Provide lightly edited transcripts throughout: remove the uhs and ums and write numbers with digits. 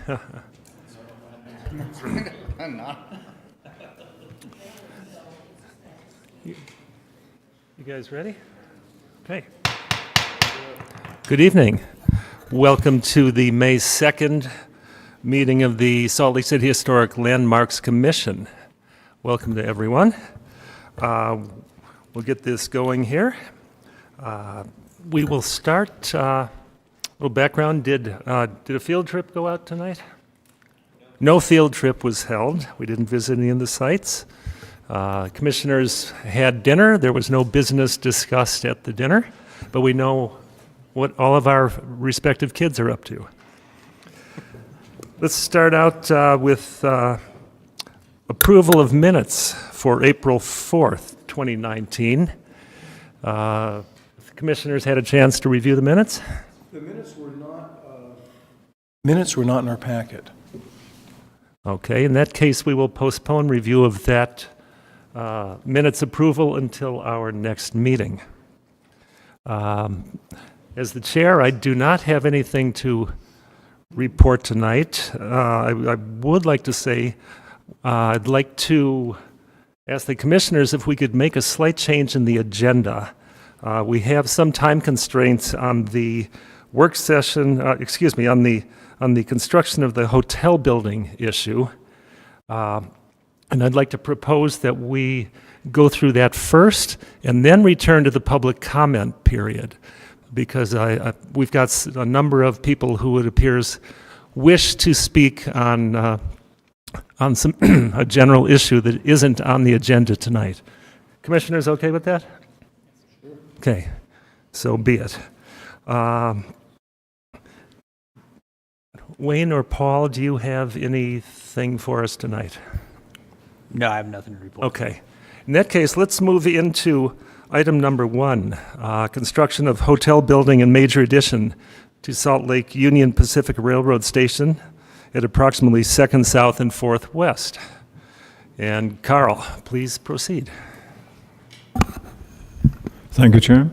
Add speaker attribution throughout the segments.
Speaker 1: You guys ready? Okay. Good evening. Welcome to the May 2nd meeting of the Salt Lake City Historic Landmarks Commission. Welcome to everyone. We'll get this going here. We will start, a little background, did a field trip go out tonight? No field trip was held. We didn't visit any of the sites. Commissioners had dinner. There was no business discussed at the dinner, but we know what all of our respective kids are up to. Let's start out with approval of minutes for April 4th, 2019. The commissioners had a chance to review the minutes?
Speaker 2: The minutes were not in our packet.
Speaker 1: Okay, in that case, we will postpone review of that minutes approval until our next meeting. As the chair, I do not have anything to report tonight. I would like to say I'd like to ask the commissioners if we could make a slight change in the agenda. We have some time constraints on the work session, on the construction of the hotel building issue. And I'd like to propose that we go through that first and then return to the public comment period, because we've got a number of people who it appears wish to speak on some a general issue that isn't on the agenda tonight. Commissioners, okay with that? Sure. Okay, so be it. Wayne or Paul, do you have anything for us tonight?
Speaker 3: No, I have nothing to report.
Speaker 1: Okay. In that case, let's move into item number 1, construction of hotel building and major addition to Salt Lake Union Pacific Railroad Station at approximately 2nd South and 4th West. And Carl, please proceed.
Speaker 2: Thank you, Chair.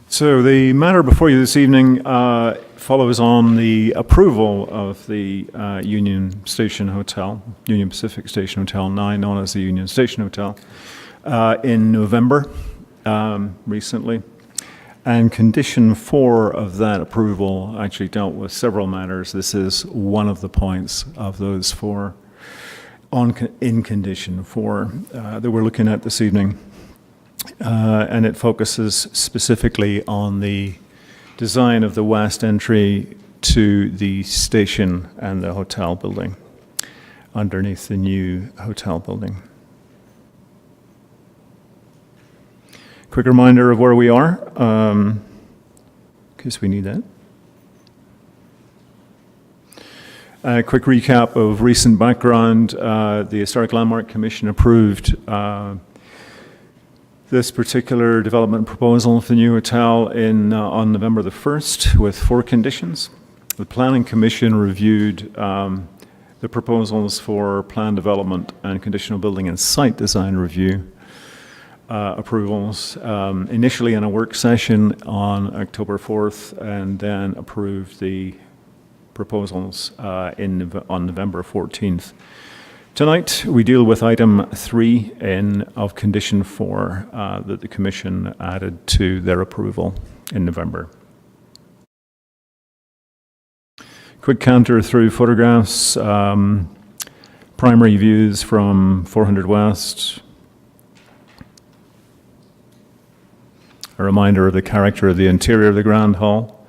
Speaker 2: So the matter before you this evening follows on the approval of the Union Station Hotel, Union Pacific Station Hotel 9, known as the Union Station Hotel, in November recently. And condition 4 of that approval actually dealt with several matters. This is one of the points of those 4 in condition 4 that we're looking at this evening. And it focuses specifically on the design of the west entry to the station and the hotel building underneath the new hotel building. Quick reminder of where we are, in case we need that. A quick recap of recent background. The Historic Landmark Commission approved this particular development proposal for the new hotel on November the 1st with 4 conditions. The Planning Commission reviewed the proposals for plan development and conditional building and site design review approvals initially in a work session on October 4th, and then approved the proposals on November 14th. Tonight, we deal with item 3 of condition 4 that the Commission added to their approval in November. Quick canter through photographs, primary views from 400 West. A reminder of the character of the interior of the Grand Hall,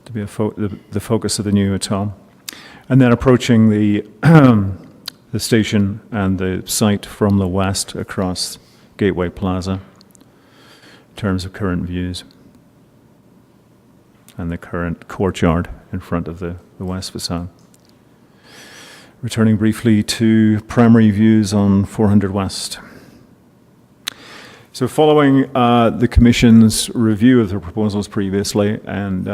Speaker 2: to be the focus of the new hotel. And then approaching the station and the site from the west across Gateway Plaza in terms of current views and the current courtyard in front of the west facade. Returning briefly to primary views on 400 West. So following the Commission's review of the proposals previously and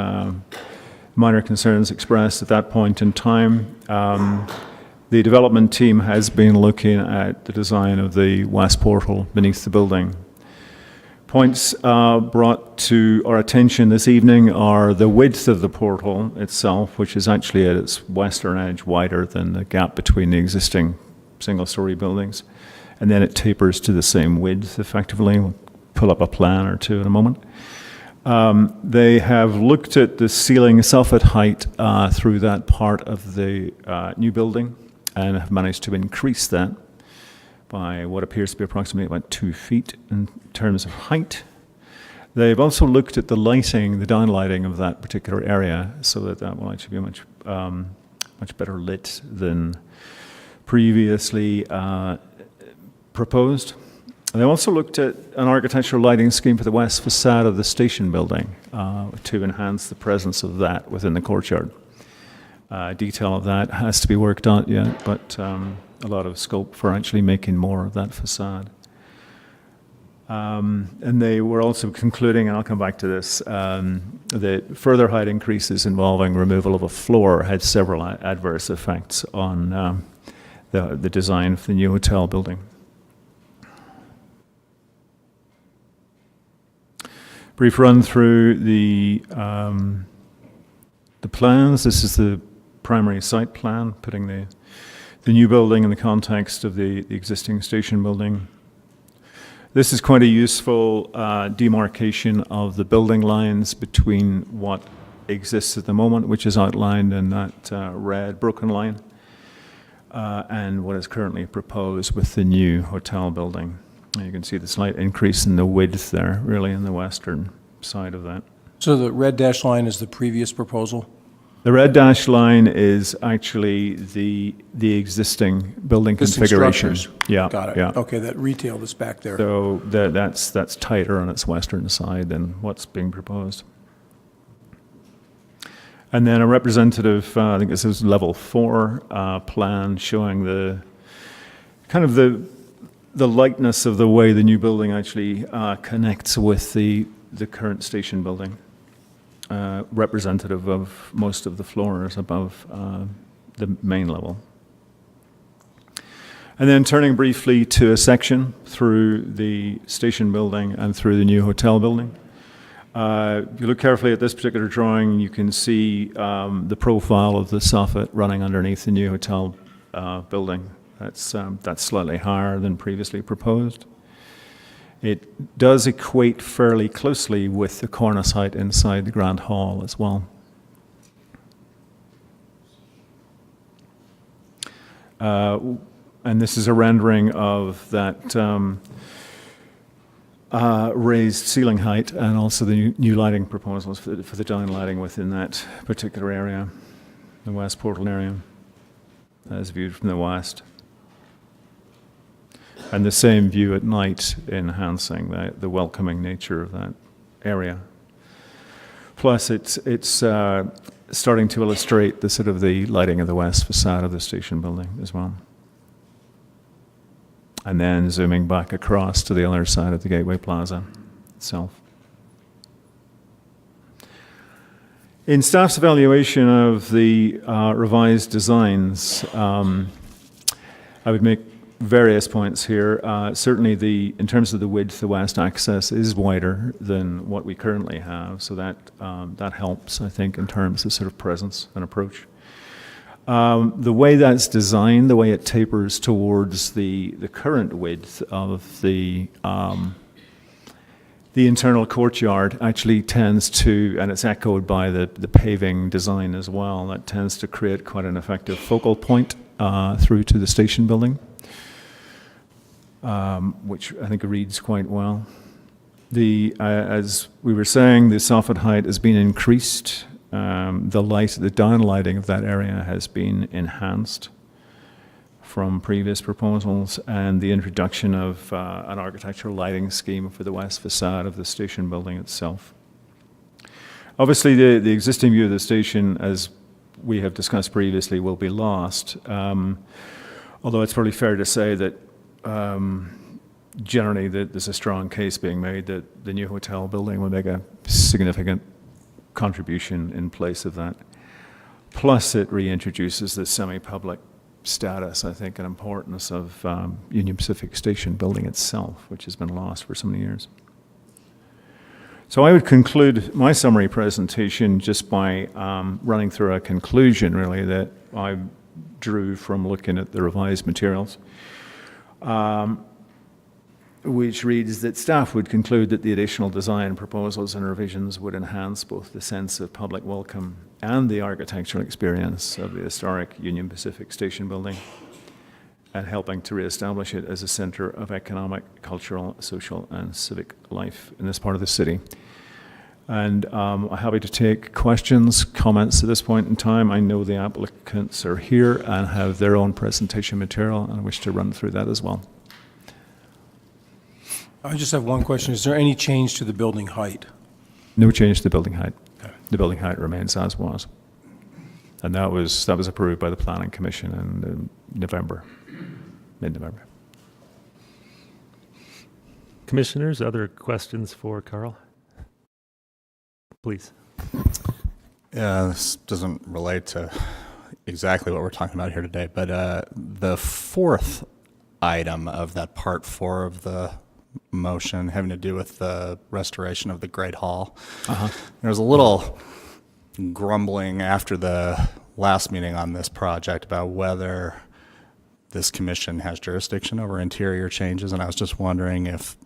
Speaker 2: minor concerns expressed at that point in time, the development team has been looking at the design of the west portal beneath the building. Points brought to our attention this evening are the width of the portal itself, which is actually at its western edge wider than the gap between the existing single-story buildings. And then it tapers to the same width, effectively. We'll pull up a plan or two in a moment. They have looked at the ceiling soffit height through that part of the new building and have managed to increase that by what appears to be approximately about 2 feet in terms of height. They've also looked at the lighting, the downlighting of that particular area, so that that will actually be much better lit than previously proposed. They also looked at an architectural lighting scheme for the west facade of the station building to enhance the presence of that within the courtyard. Detail of that has to be worked out yet, but a lot of scope for actually making more of that facade. And they were also concluding, and I'll come back to this, that further height increases involving removal of a floor had several adverse effects on the design of the new hotel building. Brief run through the plans. This is the primary site plan, putting the new building in the context of the existing station building. This is quite a useful demarcation of the building lines between what exists at the moment, which is outlined in that red broken line, and what is currently proposed with the new hotel building. You can see the slight increase in the width there, really in the western side of that.
Speaker 4: So the red dashed line is the previous proposal?
Speaker 2: The red dashed line is actually the existing building
Speaker 4: Existing
Speaker 2: configuration.
Speaker 4: structures.
Speaker 2: Yeah,
Speaker 4: Got it.
Speaker 2: yeah.
Speaker 4: Okay, that retail that's back there.
Speaker 2: So that's tighter on its western side than what's being proposed. And then a representative, I think this is level 4 plan showing the kind of the lightness of the way the new building actually connects with the current station building, representative of most of the floors above the main level. And then turning briefly to a section through the station building and through the new hotel building. If you look carefully at this particular drawing, you can see the profile of the soffit running underneath the new hotel building. That's slightly higher than previously proposed. It does equate fairly closely with the cornice height inside the Grand Hall as well. And this is a rendering of that raised ceiling height and also the new lighting proposals for the down lighting within that particular area, the west portal area, as viewed from the west. And the same view at night, enhancing the welcoming nature of that area. Plus, it's starting to illustrate the sort of the lighting of the west facade of the station building as well. And then zooming back across to the other side of the Gateway Plaza itself. In staff's evaluation of the revised designs, I would make various points here. Certainly, in terms of the width, the west access is wider than what we currently have, so that helps, I think, in terms of sort of presence and approach. The way that's designed, the way it tapers towards the current width of the internal courtyard actually tends to, and it's echoed by the paving design as well, that tends to create quite an effective focal point through to the station building. Which I think reads quite well. As we were saying, the soffit height has been increased. The down lighting of that area has been enhanced from previous proposals, and the introduction of an architectural lighting scheme for the west facade of the station building itself. Obviously, the existing view of the station, as we have discussed previously, will be lost, although it's probably fair to say that generally there's a strong case being made that the new hotel building will make a significant contribution in place of that. Plus, it reintroduces the semi-public status, I think, and importance of Union Pacific Station building itself, which has been lost for so many years. So I would conclude my summary presentation just by running through a conclusion, really, that I drew from looking at the revised materials, which reads that staff would conclude that the additional design proposals and revisions would enhance both the sense of public welcome and the architectural experience of the historic Union Pacific Station building, and helping to reestablish it as a center of economic, cultural, social, and civic life in this part of the city. And I'm happy to take questions, comments at this point in time. I know the applicants are here and have their own presentation material, and I wish to run through that as well.
Speaker 4: I just have one question. Is there any change to the building height?
Speaker 2: No change to the building height.
Speaker 4: Okay.
Speaker 2: The building height remains as was. And that was approved by the Planning Commission in November, mid-November.
Speaker 1: Commissioners, other questions for Carl? Please.
Speaker 5: Yeah, this doesn't relate to exactly what we're talking about here today, but the fourth item of that part 4 of the motion having to do with the restoration of the Great Hall. There was a little grumbling after the last meeting on this project about whether this commission has jurisdiction over interior changes, and I was just wondering if,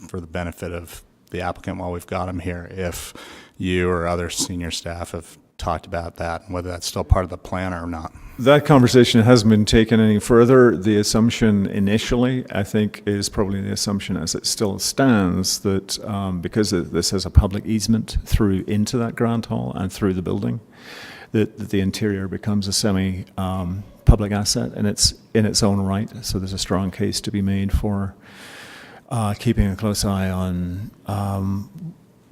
Speaker 5: for the benefit of the applicant while we've got him here, if you or other senior staff have talked about that and whether that's still part of the plan or not.
Speaker 2: That conversation hasn't been taken any further. The assumption initially, I think, is probably the assumption as it still stands that because this has a public easement through into that Grand Hall and through the building, that the interior becomes a semi-public asset and it's in its own right. So there's a strong case to be made for keeping a close eye on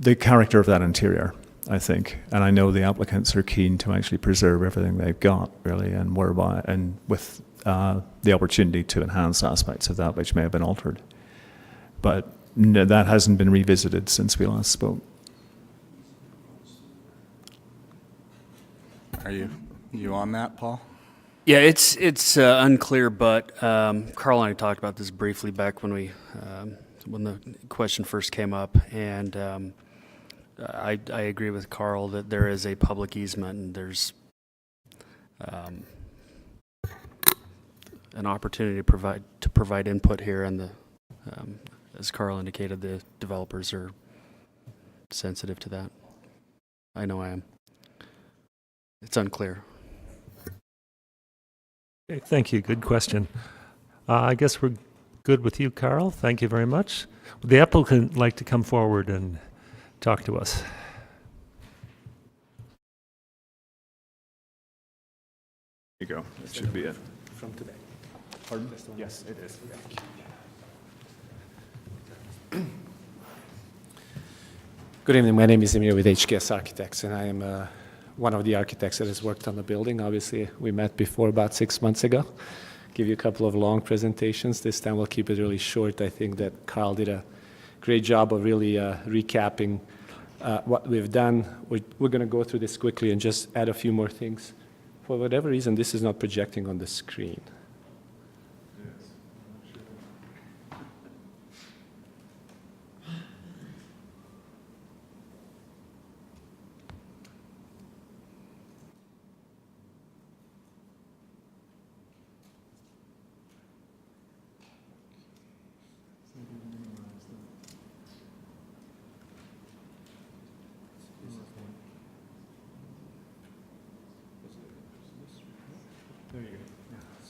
Speaker 2: the character of that interior, I think. And I know the applicants are keen to actually preserve everything they've got, really, and with the opportunity to enhance aspects of that which may have been altered. But no, that hasn't been revisited since we last spoke.
Speaker 5: Are you on that, Paul?
Speaker 3: Yeah, it's unclear, but Carl and I talked about this briefly back when the question first came up, and I agree with Carl that there is a public easement and there's an opportunity to provide input here, and as Carl indicated, the developers are sensitive to that. I know I am. It's unclear.
Speaker 1: Okay, thank you. Good question. I guess we're good with you, Carl. Thank you very much. Would the applicant like to come forward and talk to us?
Speaker 2: There you go. That should be it.
Speaker 4: From today.
Speaker 2: Pardon? Yes, it is.
Speaker 6: Good evening. My name is Emir with HKS Architects, and I am one of the architects that has worked on the building. Obviously, we met before about 6 months ago. Give you a couple of long presentations. This time we'll keep it really short. I think that Carl did a great job of really recapping what we've done. We're going to go through this quickly and just add a few more things. For whatever reason, this is not projecting on the screen.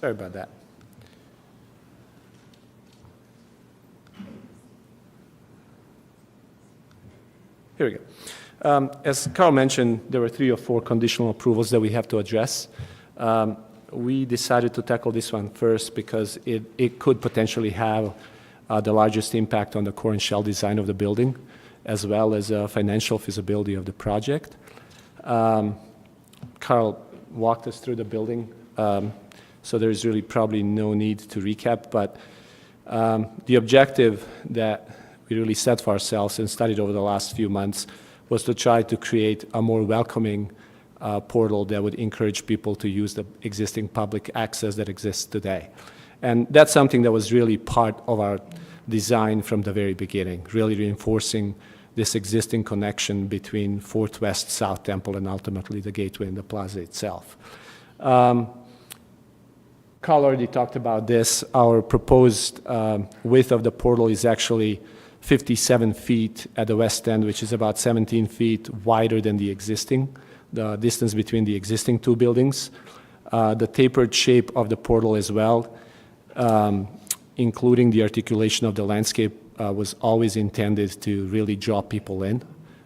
Speaker 6: Sorry about that. Here we go. As Carl mentioned, there were 3 or 4 conditional approvals that we have to address. We decided to tackle this one first because it could potentially have the largest impact on the core and shell design of the building, as well as financial feasibility of the project. Carl walked us through the building. So there's really probably no need to recap, but the objective that we really set for ourselves and studied over the last few months was to try to create a more welcoming portal that would encourage people to use the existing public access that exists today. And that's something that was really part of our design from the very beginning, really reinforcing this existing connection between Fort West, South Temple, and ultimately the gateway and the plaza itself. Carl already talked about this. Our proposed width of the portal is actually 57 feet at the west end, which is about 17 feet wider than the distance between the existing two buildings. The tapered shape of the portal as well, including the articulation of the landscape, was always intended to really draw people in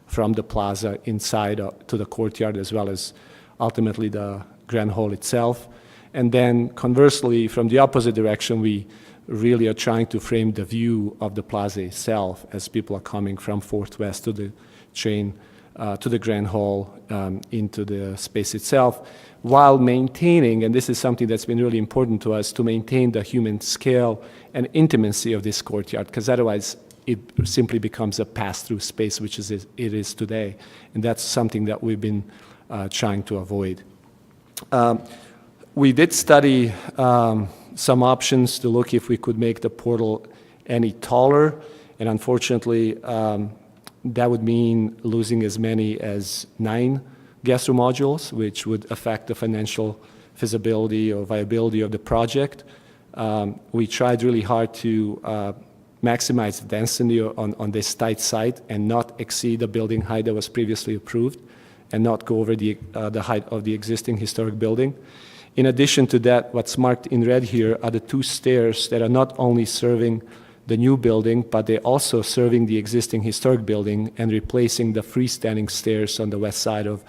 Speaker 6: from the plaza inside to the courtyard, as well as ultimately the Grand Hall itself. And then conversely, from the opposite direction, we really are trying to frame the view of the plaza itself as people are coming from Fort West to the train, to the Grand Hall, into the space itself, while maintaining, and this is something that's been really important to us, to maintain the human scale and intimacy of this courtyard, because otherwise it simply becomes a pass-through space, which it is today. And that's something that we've been trying to avoid. We did study some options to look if we could make the portal any taller, and unfortunately, that would mean losing as many as 9 guest room modules, which would affect the financial feasibility or viability of the project. We tried really hard to maximize the density on this tight site and not exceed the building height that was previously approved and not go over the height of the existing historic building. In addition to that, what's marked in red here are the 2 stairs that are not only serving the new building, but they're also serving the existing historic building and replacing the freestanding stairs on the west side of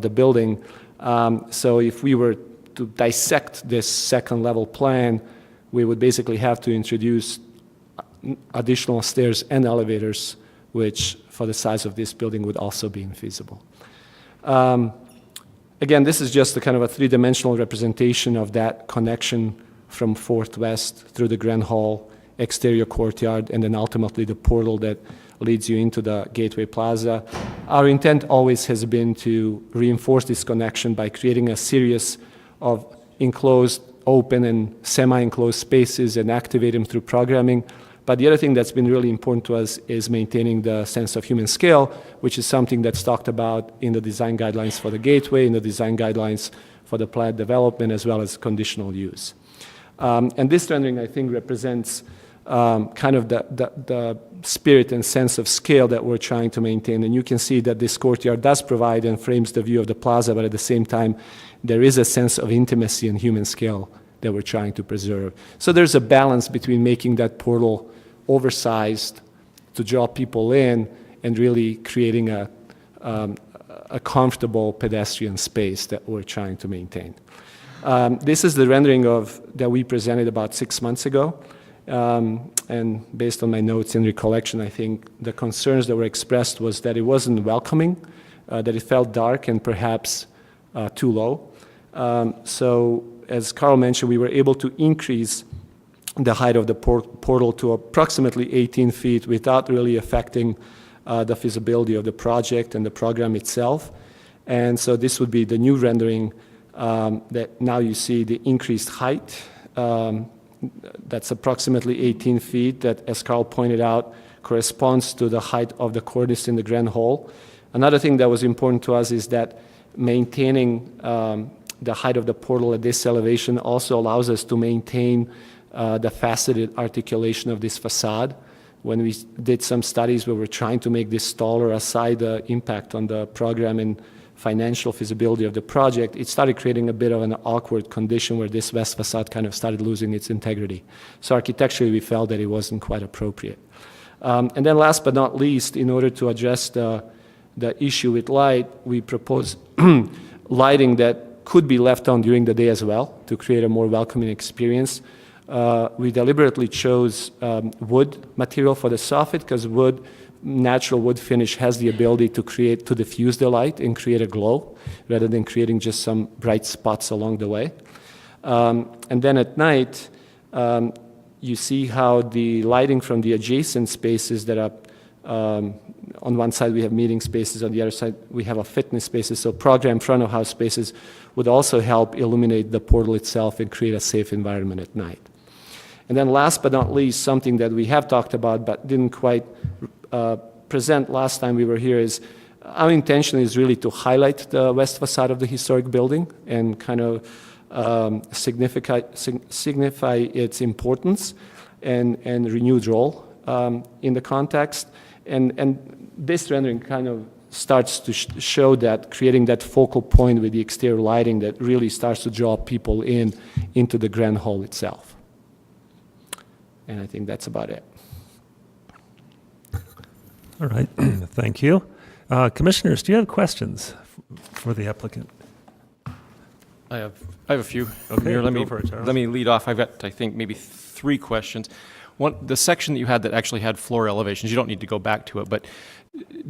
Speaker 6: the building. So if we were to dissect this second level plan, we would basically have to introduce additional stairs and elevators, which for the size of this building would also be infeasible. Again, this is just a kind of a 3-dimensional representation of that connection from Fort West through the Grand Hall, exterior courtyard, and then ultimately the portal that leads you into the Gateway Plaza. Our intent always has been to reinforce this connection by creating a series of enclosed, open, and semi-enclosed spaces and activate them through programming. But the other thing that's been really important to us is maintaining the sense of human scale, which is something that's talked about in the design guidelines for the Gateway, in the design guidelines for the planned development, as well as conditional use. And this rendering, I think, represents kind of the spirit and sense of scale that we're trying to maintain. And you can see that this courtyard does provide and frames the view of the plaza, but at the same time, there is a sense of intimacy and human scale that we're trying to preserve. So there's a balance between making that portal oversized to draw people in and really creating a comfortable pedestrian space that we're trying to maintain. This is the rendering that we presented about 6 months ago. And based on my notes and recollection, I think the concerns that were expressed was that it wasn't welcoming, that it felt dark and perhaps too low. So as Carl mentioned, we were able to increase the height of the portal to approximately 18 feet without really affecting the feasibility of the project and the program itself. And so this would be the new rendering that now you see the increased height. That's approximately 18 feet that, as Carl pointed out, corresponds to the height of the cornice in the Grand Hall. Another thing that was important to us is that maintaining the height of the portal at this elevation also allows us to maintain the faceted articulation of this facade. When we did some studies where we're trying to make this taller aside the impact on the program and financial feasibility of the project, it started creating a bit of an awkward condition where this west facade kind of started losing its integrity. So architecturally, we felt that it wasn't quite appropriate. And then last but not least, in order to address the issue with light, we proposed lighting that could be left on during the day as well to create a more welcoming experience. We deliberately chose wood material for the soffit because natural wood finish has the ability to diffuse the light and create a glow rather than creating just some bright spots along the way. And then at night, you see how the lighting from the adjacent spaces that are on one side we have meeting spaces, on the other side we have a fitness spaces. So program front of house spaces would also help illuminate the portal itself and create a safe environment at night. And then last but not least, something that we have talked about but didn't quite present last time we were here is our intention is really to highlight the west facade of the historic building and kind of signify its importance and renewed role in the context. And this rendering kind of starts to show that, creating that focal point with the exterior lighting that really starts to draw people into the grand hall itself. And I think that's about it.
Speaker 1: All right, thank you. Commissioners, do you have questions for the applicant?
Speaker 7: I have a few.
Speaker 1: Okay,
Speaker 7: Here,
Speaker 1: go for it, Charles.
Speaker 7: let me lead off. I've got, I think, maybe 3 questions. One, the section that you had that actually had floor elevations, you don't need to go back to it, but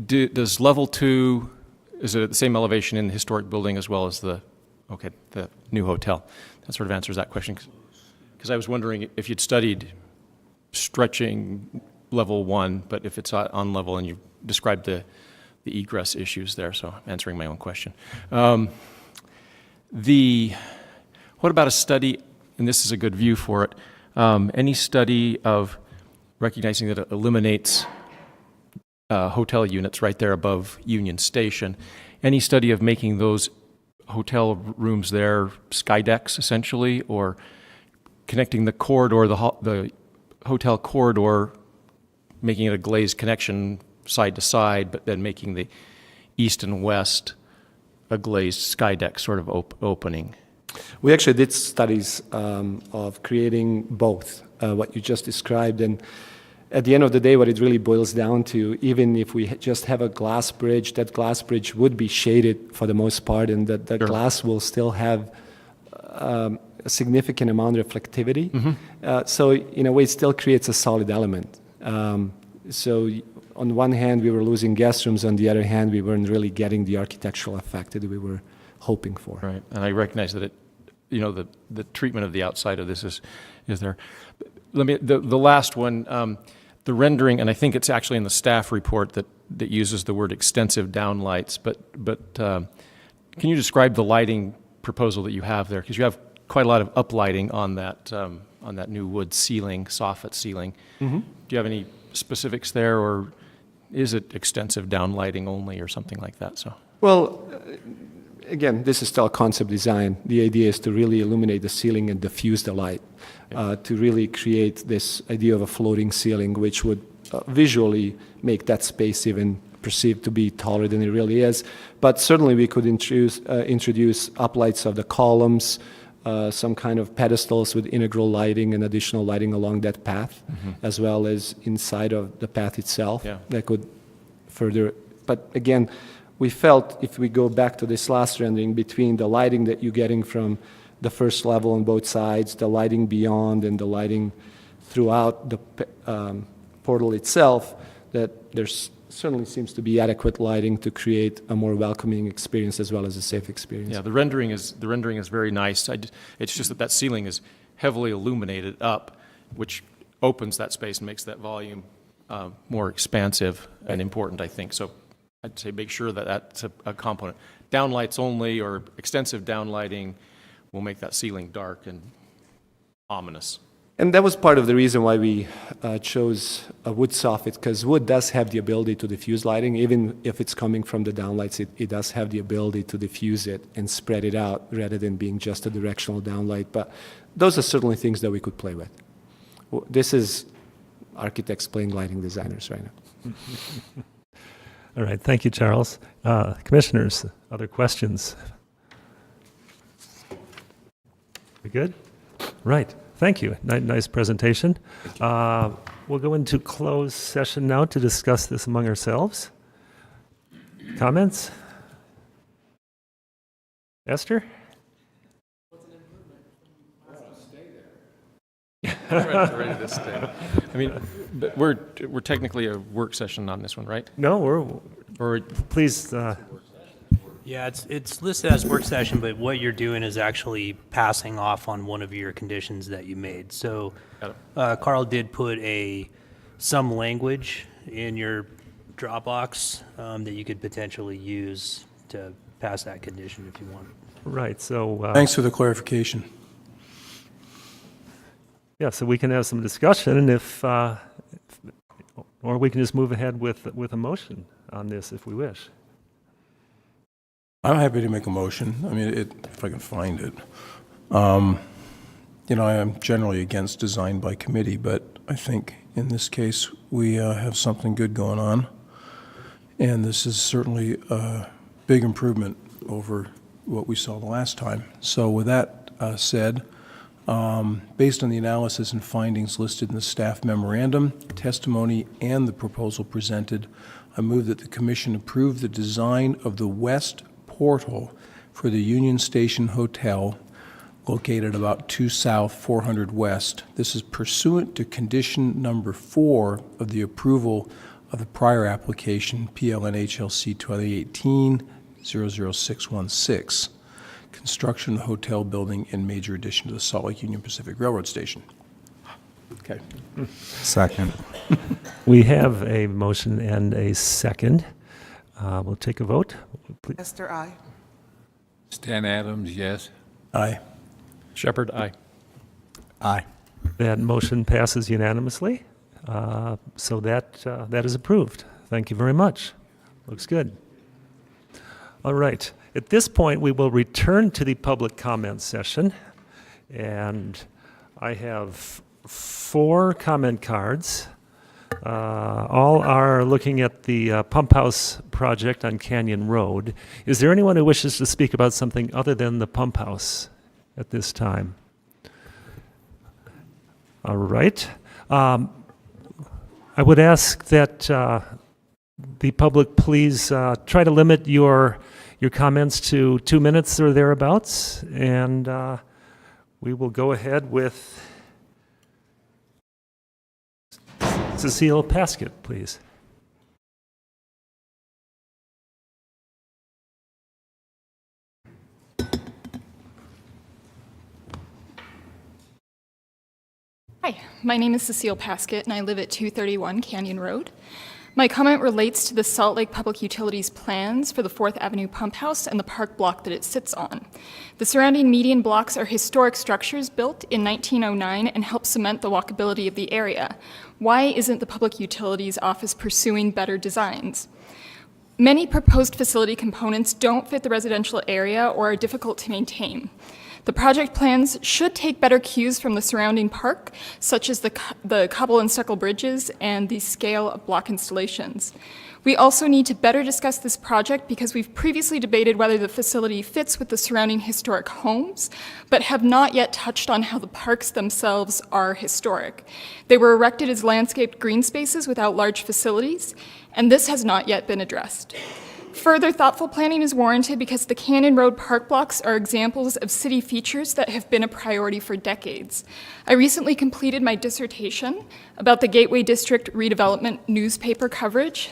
Speaker 7: does level 2, is it at the same elevation in the historic building as well as the new hotel? That sort of answers that question. Because I was wondering if you'd studied stretching level 1, but if it's on level, and you described the egress issues there, so I'm answering my own question. What about a study, and this is a good view for it, any study of recognizing that it eliminates hotel units right there above Union Station, any study of making those hotel rooms there sky decks essentially, or connecting the corridor, the hotel corridor, making it a glazed connection side to side, but then making the east and west a glazed sky deck sort of opening?
Speaker 6: We actually did studies of creating both, what you just described, and at the end of the day, what it really boils down to, even if we just have a glass bridge, that glass bridge would be shaded for the most part, and that the glass will still have a significant amount of reflectivity. So in a way, it still creates a solid element. So on one hand, we were losing guest rooms. On the other hand, we weren't really getting the architectural effect that we were hoping for.
Speaker 7: Right, and I recognize that the treatment of the outside of this is there. The last one, the rendering, and I think it's actually in the staff report that uses the word extensive downlights, but can you describe the lighting proposal that you have there? Because you have quite a lot of uplighting on that new wood ceiling, soffit ceiling. Do you have any specifics there, or is it extensive downlighting only, or something like that? So,
Speaker 6: well, again, this is still a concept design. The idea is to really illuminate the ceiling and diffuse the light, to really create this idea of a floating ceiling, which would visually make that space even perceived to be taller than it really is. But certainly we could introduce uplights of the columns, some kind of pedestals with integral lighting and additional lighting along that path, as well as inside of the path itself. That could further, but again, we felt if we go back to this last rendering, between the lighting that you're getting from the first level on both sides, the lighting beyond, and the lighting throughout the portal itself, that there's certainly seems to be adequate lighting to create a more welcoming experience as well as a safe experience.
Speaker 7: yeah, the rendering is very nice. It's just that ceiling is heavily illuminated up, which opens that space and makes that volume more expansive and important, I think. So I'd say make sure that that's a component. Downlights only or extensive downlighting will make that ceiling dark and ominous.
Speaker 6: And that was part of the reason why we chose a wood soffit, because wood does have the ability to diffuse lighting. Even if it's coming from the downlights, it does have the ability to diffuse it and spread it out rather than being just a directional downlight. But those are certainly things that we could play with. This is architects playing lighting designers right now.
Speaker 1: All right, thank you, Charles. Commissioners, other questions? We good? Right, thank you. Nice presentation. We'll go into closed session now to discuss this among ourselves. Comments? Esther?
Speaker 7: Ready to stay. I mean, but we're technically a work session on this one, right?
Speaker 1: No,
Speaker 7: Or
Speaker 1: please.
Speaker 8: Yeah, it's listed as work session, but what you're doing is actually passing off on one of your conditions that you made. So Carl did put some language in your Dropbox that you could potentially use to pass that condition if you want.
Speaker 1: Right, so,
Speaker 4: Thanks for the clarification.
Speaker 1: yeah, so we can have some discussion, and or we can just move ahead with a motion on this if we wish.
Speaker 4: I'm happy to make a motion. I mean, if I can find it. You know, I am generally against design by committee, but I think in this case, we have something good going on. And this is certainly a big improvement over what we saw the last time. So with that said, based on the analysis and findings listed in the staff memorandum, testimony, and the proposal presented, I move that the commission approve the design of the west portal for the Union Station Hotel located about 2 South, 400 West. This is pursuant to condition number 4 of the approval of the prior application, PLN HLC 2018-00616, construction of the hotel building and major addition to the Salt Lake Union Pacific Railroad Station. Okay.
Speaker 5: Second.
Speaker 1: We have a motion and a second. We'll take a vote. Please.
Speaker 9: Esther, aye.
Speaker 10: Stan Adams, yes.
Speaker 4: Aye.
Speaker 7: Shepherd, aye.
Speaker 5: Aye.
Speaker 1: That motion passes unanimously, so that is approved. Thank you very much. Looks good. All right. At this point, we will return to the public comment session, and I have 4 comment cards. All are looking at the pump house project on Canyon Road. Is there anyone who wishes to speak about something other than the pump house at this time? All right. I would ask that the public please try to limit your comments to 2 minutes or thereabouts, and we will go ahead with Cecile Paskett, please.
Speaker 11: Hi, my name is Cecile Paskett, and I live at 231 Canyon Road. My comment relates to the Salt Lake Public Utilities plans for the 4th Avenue Pump House and the park block that it sits on. The surrounding median blocks are historic structures built in 1909 and help cement the walkability of the area. Why isn't the Public Utilities Office pursuing better designs? Many proposed facility components don't fit the residential area or are difficult to maintain. The project plans should take better cues from the surrounding park, such as the cobble and stucco bridges and the scale of block installations. We also need to better discuss this project because we've previously debated whether the facility fits with the surrounding historic homes, but have not yet touched on how the parks themselves are historic. They were erected as landscaped green spaces without large facilities, and this has not yet been addressed. Further thoughtful planning is warranted because the Canyon Road park blocks are examples of city features that have been a priority for decades. I recently completed my dissertation about the Gateway District redevelopment newspaper coverage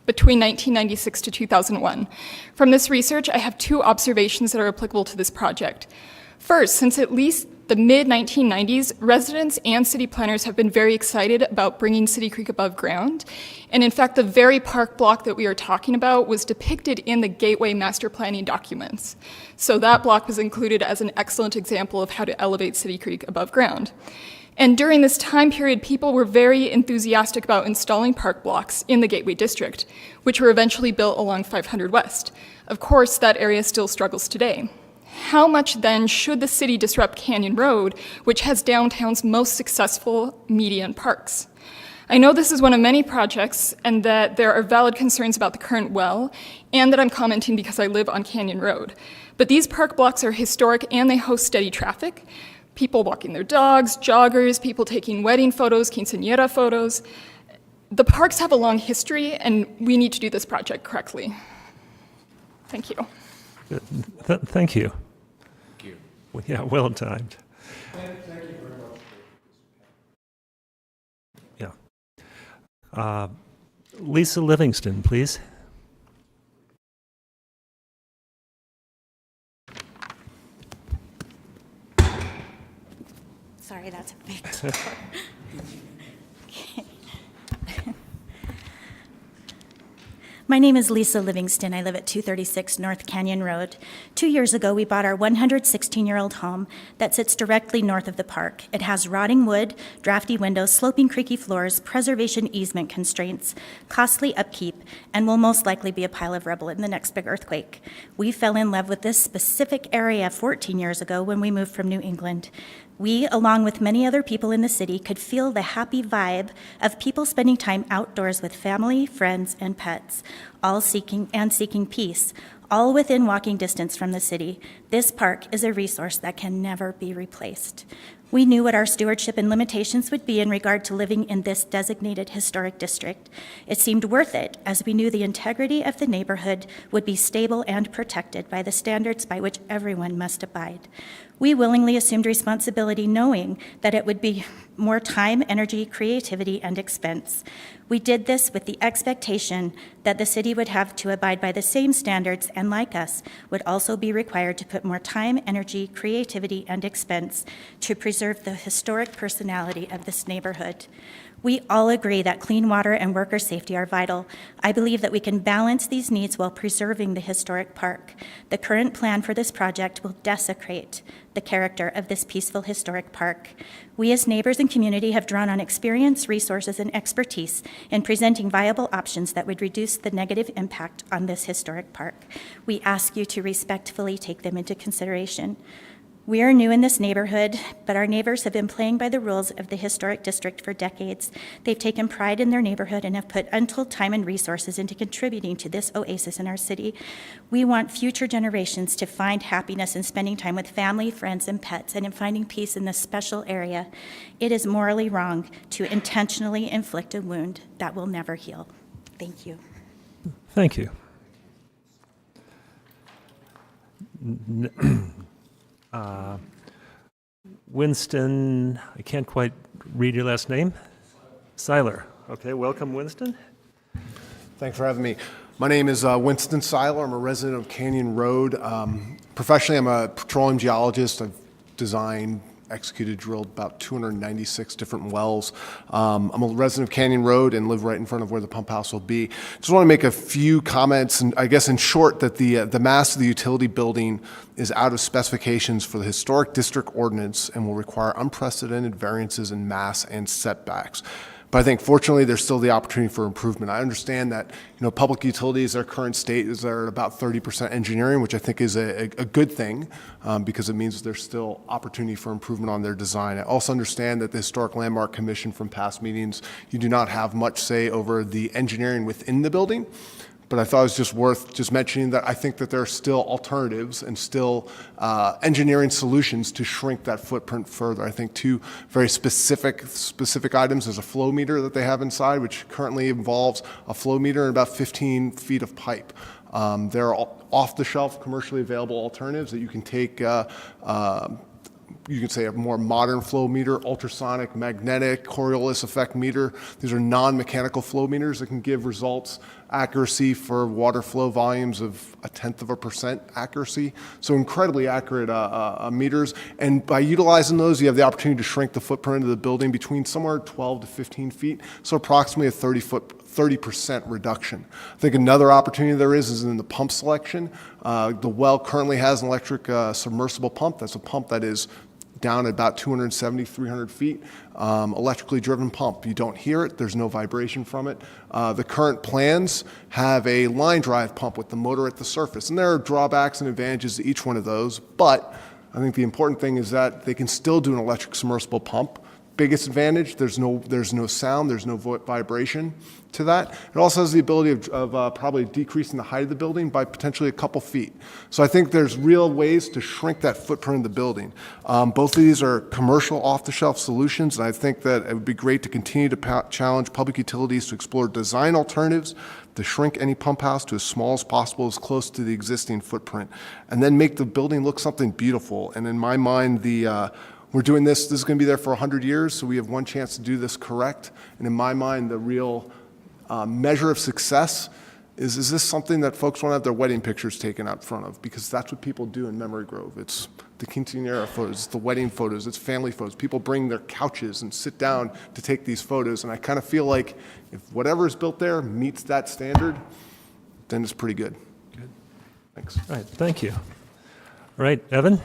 Speaker 11: between 1996 to 2001. From this research, I have 2 observations that are applicable to this project. First, since at least the mid-1990s, residents and city planners have been very excited about bringing City Creek above ground. And in fact, the very park block that we are talking about was depicted in the Gateway master planning documents. So that block was included as an excellent example of how to elevate City Creek above ground. And during this time period, people were very enthusiastic about installing park blocks in the Gateway District, which were eventually built along 500 West. Of course, that area still struggles today. How much then should the city disrupt Canyon Road, which has downtown's most successful median parks? I know this is one of many projects and that there are valid concerns about the current well, and that I'm commenting because I live on Canyon Road. But these park blocks are historic and they host steady traffic. People walking their dogs, joggers, people taking wedding photos, quinceañera photos. The parks have a long history and we need to do this project correctly. Thank you.
Speaker 1: Good. Thank you. Yeah, well timed.
Speaker 4: Thank you very much.
Speaker 1: Yeah. Lisa Livingston, please.
Speaker 12: Sorry, that's a big door. Okay.
Speaker 9: My name is Lisa Livingston. I live at 236 North Canyon Road. 2 years ago, we bought our 116-year-old home that sits directly north of the park. It has rotting wood, drafty windows, sloping creaky floors, preservation easement constraints, costly upkeep, and will most likely be a pile of rubble in the next big earthquake. We fell in love with this specific area 14 years ago when we moved from New England. We, along with many other people in the city, could feel the happy vibe of people spending time outdoors with family, friends, and pets, all seeking peace, all within walking distance from the city. This park is a resource that can never be replaced. We knew what our stewardship and limitations would be in regard to living in this designated historic district. It seemed worth it, as we knew the integrity of the neighborhood would be stable and protected by the standards by which everyone must abide. We willingly assumed responsibility knowing that it would be more time, energy, creativity, and expense. We did this with the expectation that the city would have to abide by the same standards and, like us, would also be required to put more time, energy, creativity, and expense to preserve the historic personality of this neighborhood. We all agree that clean water and worker safety are vital. I believe that we can balance these needs while preserving the historic park. The current plan for this project will desecrate the character of this peaceful historic park. We as neighbors and community have drawn on experience, resources, and expertise in presenting viable options that would reduce the negative impact on this historic park. We ask you to respectfully take them into consideration. We are new in this neighborhood, but our neighbors have been playing by the rules of the historic district for decades. They've taken pride in their neighborhood and have put untold time and resources into contributing to this oasis in our city. We want future generations to find happiness in spending time with family, friends, and pets, and in finding peace in this special area. It is morally wrong to intentionally inflict a wound that will never heal. Thank you.
Speaker 1: Thank you. Winston, I can't quite read your last name. Seiler. Okay, welcome, Winston.
Speaker 12: Thanks for having me. My name is Winston Seiler. I'm a resident of Canyon Road. Professionally, I'm a petroleum geologist. I've designed, executed, drilled about 296 different wells. I'm a resident of Canyon Road and live right in front of where the pump house will be. Just want to make a few comments, and I guess in short that the mass of the utility building is out of specifications for the historic district ordinance and will require unprecedented variances in mass and setbacks. But I think fortunately there's still the opportunity for improvement. I understand that public utilities, their current state is they're at about 30% engineering, which I think is a good thing because it means there's still opportunity for improvement on their design. I also understand that the Historic Landmark Commission from past meetings, you do not have much say over the engineering within the building. But I thought it was just worth just mentioning that I think that there are still alternatives and still engineering solutions to shrink that footprint further. I think two very specific items. There's a flow meter that they have inside, which currently involves a flow meter and about 15 feet of pipe. There are off-the-shelf commercially available alternatives that you can take you could say a more modern flow meter, ultrasonic, magnetic, Coriolis effect meter. These are non-mechanical flow meters that can give results accuracy for water flow volumes of 0.1% accuracy. So incredibly accurate meters. And by utilizing those, you have the opportunity to shrink the footprint of the building between somewhere 12 to 15 feet. So approximately a 30% reduction. I think another opportunity there is in the pump selection. The well currently has an electric submersible pump. That's a pump that is down at about 270, 300 feet, electrically driven pump. You don't hear it, there's no vibration from it. The current plans have a line drive pump with the motor at the surface, and there are drawbacks and advantages to each one of those, but I think the important thing is that they can still do an electric submersible pump. Biggest advantage, there's no sound, there's no vibration to that. It also has the ability of probably decreasing the height of the building by potentially a couple feet. So I think there's real ways to shrink that footprint of the building. Both of these are commercial off-the-shelf solutions, and I think that it would be great to continue to challenge public utilities to explore design alternatives to shrink any pump house to as small as possible, as close to the existing footprint, and then make the building look something beautiful. And in my mind, we're doing this is going to be there for 100 years, so we have one chance to do this correct. And in my mind, the real measure of success is this something that folks want to have their wedding pictures taken out front of? Because that's what people do in Memory Grove. It's the quinceañera photos, it's the wedding photos, it's family photos. People bring their couches and sit down to take these photos. And I kind of feel like if whatever is built there meets that standard, then it's pretty good. Thanks.
Speaker 1: All right, thank you. All right, Evan?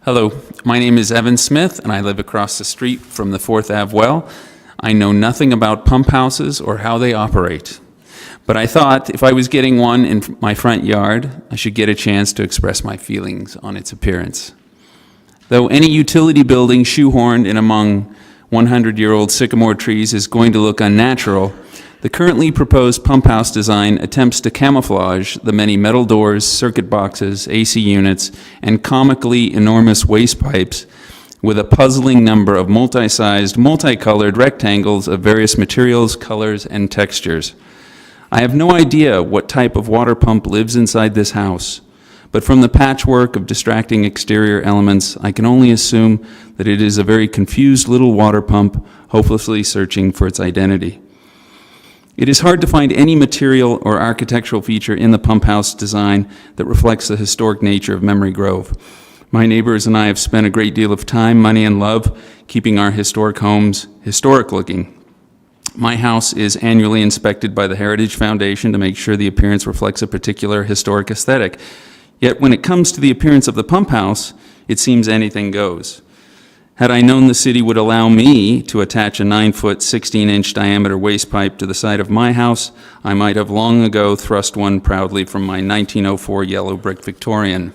Speaker 10: Hello, my name is Evan Smith, and I live across the street from the 4th Ave well. I know nothing about pump houses or how they operate. But I thought if I was getting one in my front yard, I should get a chance to express my feelings on its appearance. Though any utility building shoehorned in among 100-year-old sycamore trees is going to look unnatural, the currently proposed pump house design attempts to camouflage the many metal doors, circuit boxes, AC units, and comically enormous waste pipes with a puzzling number of multi-sized, multicolored rectangles of various materials, colors, and textures. I have no idea what type of water pump lives inside this house, but from the patchwork of distracting exterior elements, I can only assume that it is a very confused little water pump, hopelessly searching for its identity. It is hard to find any material or architectural feature in the pump house design that reflects the historic nature of Memory Grove. My neighbors and I have spent a great deal of time, money, and love keeping our historic homes historic looking. My house is annually inspected by the Heritage Foundation to make sure the appearance reflects a particular historic aesthetic. Yet when it comes to the appearance of the pump house, it seems anything goes. Had I known the city would allow me to attach a 9-foot, 16-inch diameter waste pipe to the side of my house, I might have long ago thrust one proudly from my 1904 yellow brick Victorian.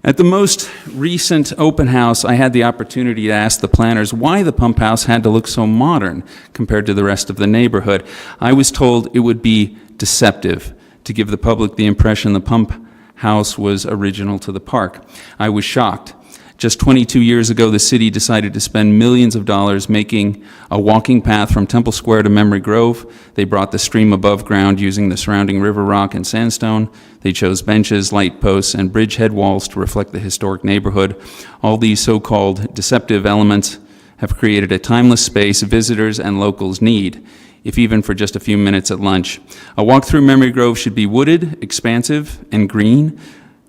Speaker 10: At the most recent open house, I had the opportunity to ask the planners why the pump house had to look so modern compared to the rest of the neighborhood. I was told it would be deceptive to give the public the impression the pump house was original to the park. I was shocked. Just 22 years ago, the city decided to spend millions of dollars making a walking path from Temple Square to Memory Grove. They brought the stream above ground using the surrounding river rock and sandstone. They chose benches, light posts, and bridge head walls to reflect the historic neighborhood. All these so-called deceptive elements have created a timeless space visitors and locals need, if even for just a few minutes at lunch. A walk through Memory Grove should be wooded, expansive, and green,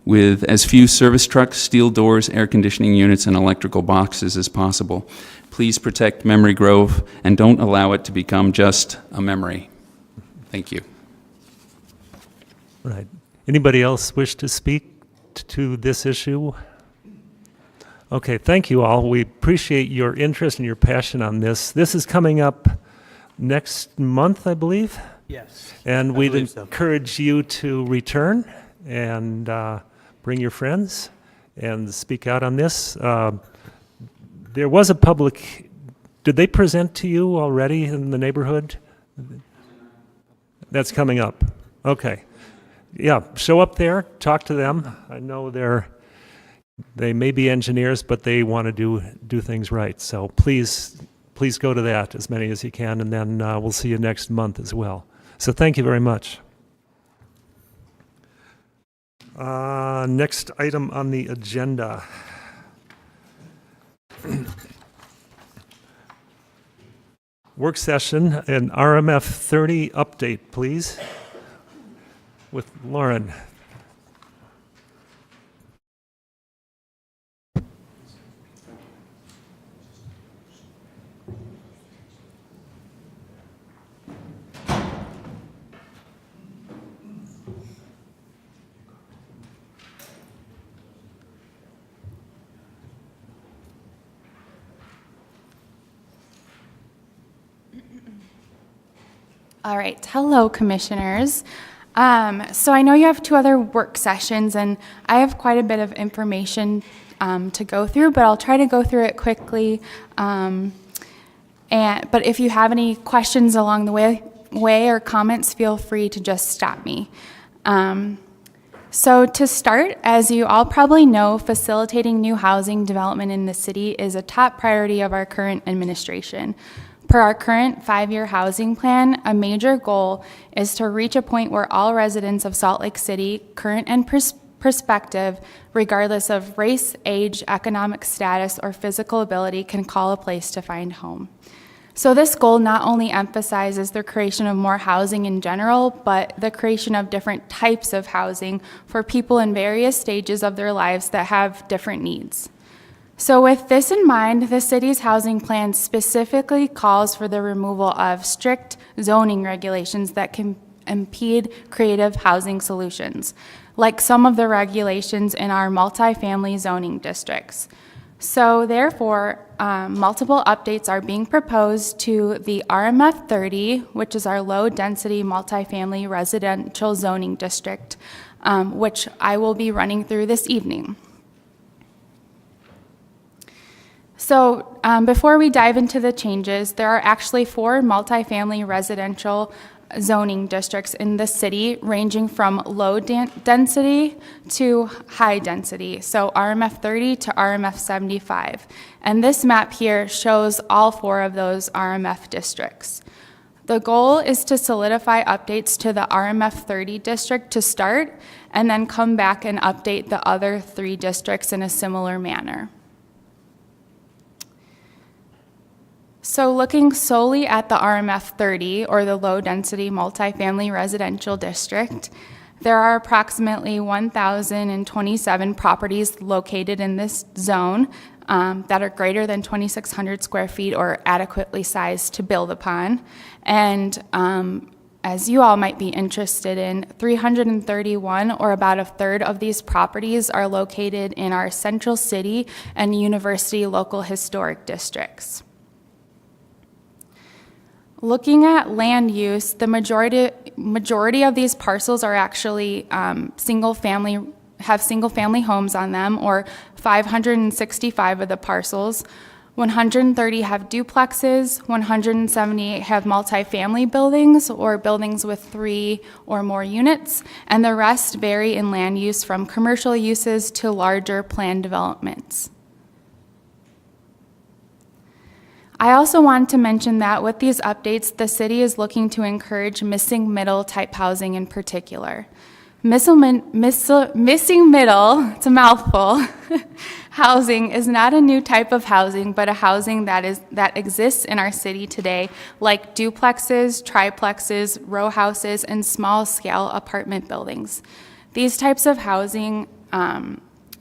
Speaker 10: with as few service trucks, steel doors, air conditioning units, and electrical boxes as possible. Please protect Memory Grove and don't allow it to become just a memory. Thank you.
Speaker 1: Right. Anybody else wish to speak to this issue? Okay, thank you all. We appreciate your interest and your passion on this. This is coming up next month, I believe.
Speaker 8: Yes.
Speaker 1: And
Speaker 8: I
Speaker 1: we'd
Speaker 8: believe so.
Speaker 1: encourage you to return and bring your friends and speak out on this. There was a public, did they present to you already in the neighborhood? That's coming up. Okay. Yeah, show up there, talk to them. I know they may be engineers, but they want to do things right. So please go to that, as many as you can, and then we'll see you next month as well. So thank you very much. Next item on the agenda. Work session, an Rmf 30 update, please, with Lauren.
Speaker 13: All right, hello, commissioners. So I know you have 2 other work sessions, and I have quite a bit of information to go through, but I'll try to go through it quickly. But if you have any questions along the way or comments, feel free to just stop me. So to start, as you all probably know, facilitating new housing development in the city is a top priority of our current administration. Per our current 5-year housing plan, a major goal is to reach a point where all residents of Salt Lake City, current and prospective, regardless of race, age, economic status, or physical ability, can call a place to find home. So this goal not only emphasizes the creation of more housing in general, but the creation of different types of housing for people in various stages of their lives that have different needs. So with this in mind, the city's housing plan specifically calls for the removal of strict zoning regulations that can impede creative housing solutions, like some of the regulations in our multifamily zoning districts. So therefore, multiple updates are being proposed to the Rmf 30, which is our low-density multifamily residential zoning district, which I will be running through this evening. So before we dive into the changes, there are actually 4 multifamily residential zoning districts in the city, ranging from low density to high density, so Rmf 30 to Rmf 75. And this map here shows all 4 of those Rmf districts. The goal is to solidify updates to the Rmf 30 district to start, and then come back and update the other 3 districts in a similar manner. So looking solely at the Rmf 30, or the low-density multifamily residential district, there are approximately 1,027 properties located in this zone that are greater than 2,600 square feet or adequately sized to build upon. And as you all might be interested in, 331, or about a third of these properties, are located in our Central City and University local historic districts. Looking at land use, the majority of these parcels are actually single family homes on them, or 565 of the parcels. 130 have duplexes, 178 have multifamily buildings, or buildings with 3 or more units, and the rest vary in land use from commercial uses to larger planned developments. I also want to mention that with these updates, the city is looking to encourage missing middle type housing in particular. Missing middle, it's a mouthful, housing is not a new type of housing, but a housing that exists in our city today, like duplexes, triplexes, row houses, and small-scale apartment buildings. These types of housing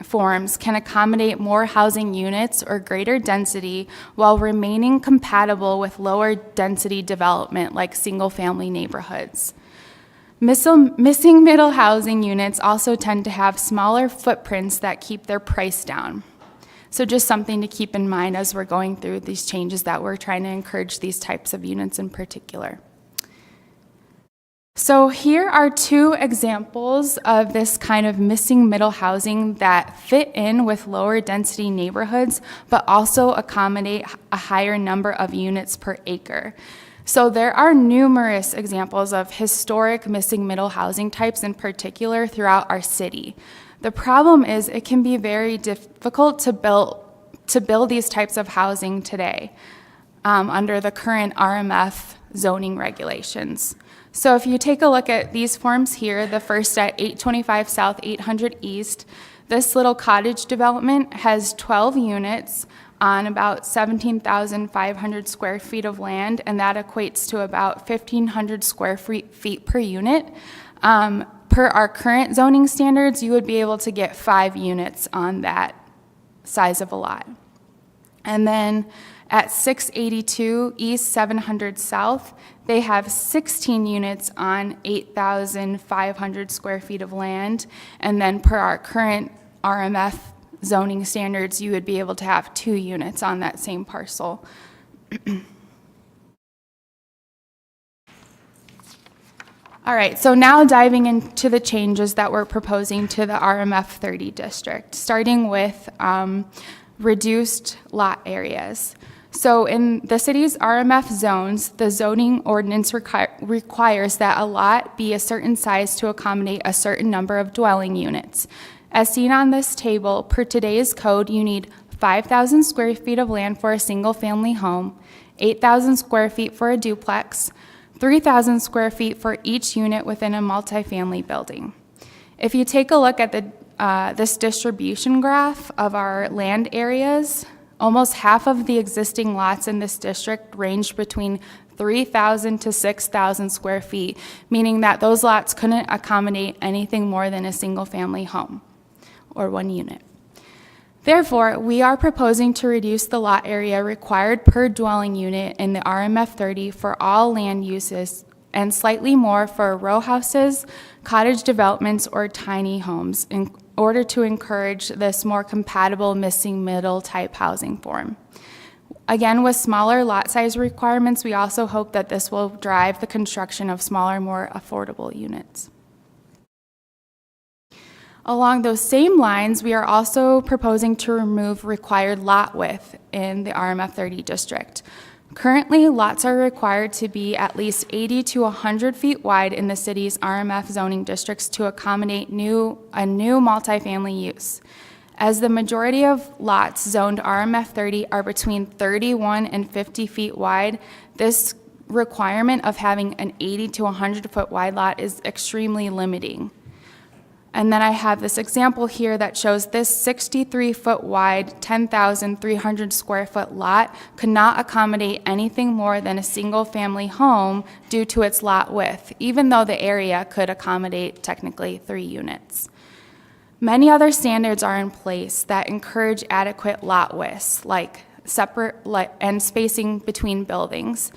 Speaker 13: forms can accommodate more housing units or greater density while remaining compatible with lower density development like single-family neighborhoods. Missing middle housing units also tend to have smaller footprints that keep their price down. So just something to keep in mind as we're going through these changes, that we're trying to encourage these types of units in particular. So here are 2 examples of this kind of missing middle housing that fit in with lower density neighborhoods, but also accommodate a higher number of units per acre. So there are numerous examples of historic missing middle housing types in particular throughout our city. The problem is it can be very difficult to build these types of housing today under the current Rmf zoning regulations. So if you take a look at these forms here, the first at 825 South 800 East, this little cottage development has 12 units on about 17,500 square feet of land, and that equates to about 1,500 square feet per unit. Per our current zoning standards, you would be able to get 5 units on that size of a lot. And then at 682 East 700 South, they have 16 units on 8,500 square feet of land. And then per our current Rmf zoning standards, you would be able to have 2 units on that same parcel. All right, so now diving into the changes that we're proposing to the Rmf 30 district, starting with reduced lot areas. So in the city's Rmf zones, the zoning ordinance requires that a lot be a certain size to accommodate a certain number of dwelling units. As seen on this table, per today's code, you need 5,000 square feet of land for a single-family home, 8,000 square feet for a duplex, 3,000 square feet for each unit within a multifamily building. If you take a look at this distribution graph of our land areas, Almost half of the existing lots in this district range between 3,000 to 6,000 square feet, meaning that those lots couldn't accommodate anything more than a single-family home or one unit. Therefore, we are proposing to reduce the lot area required per dwelling unit in the RMF 30 for all land uses and slightly more for row houses, cottage developments, or tiny homes in order to encourage this more compatible missing middle type housing form. Again, with smaller lot size requirements, we also hope that this will drive the construction of smaller, more affordable units. Along those same lines, we are also proposing to remove required lot width in the RMF 30 district. Currently, lots are required to be at least 80 to 100 feet wide in the city's RMF zoning districts to accommodate a new multifamily use. As the majority of lots zoned RMF 30 are between 31 and 50 feet wide, this requirement of having an 80 to 100 foot wide lot is extremely limiting. And then I have this example here that shows this 63-foot wide, 10,300 square foot lot could not accommodate anything more than a single-family home due to its lot width, even though the area could accommodate technically 3 units. Many other standards are in place that encourage adequate lot widths, like separate and spacing between buildings,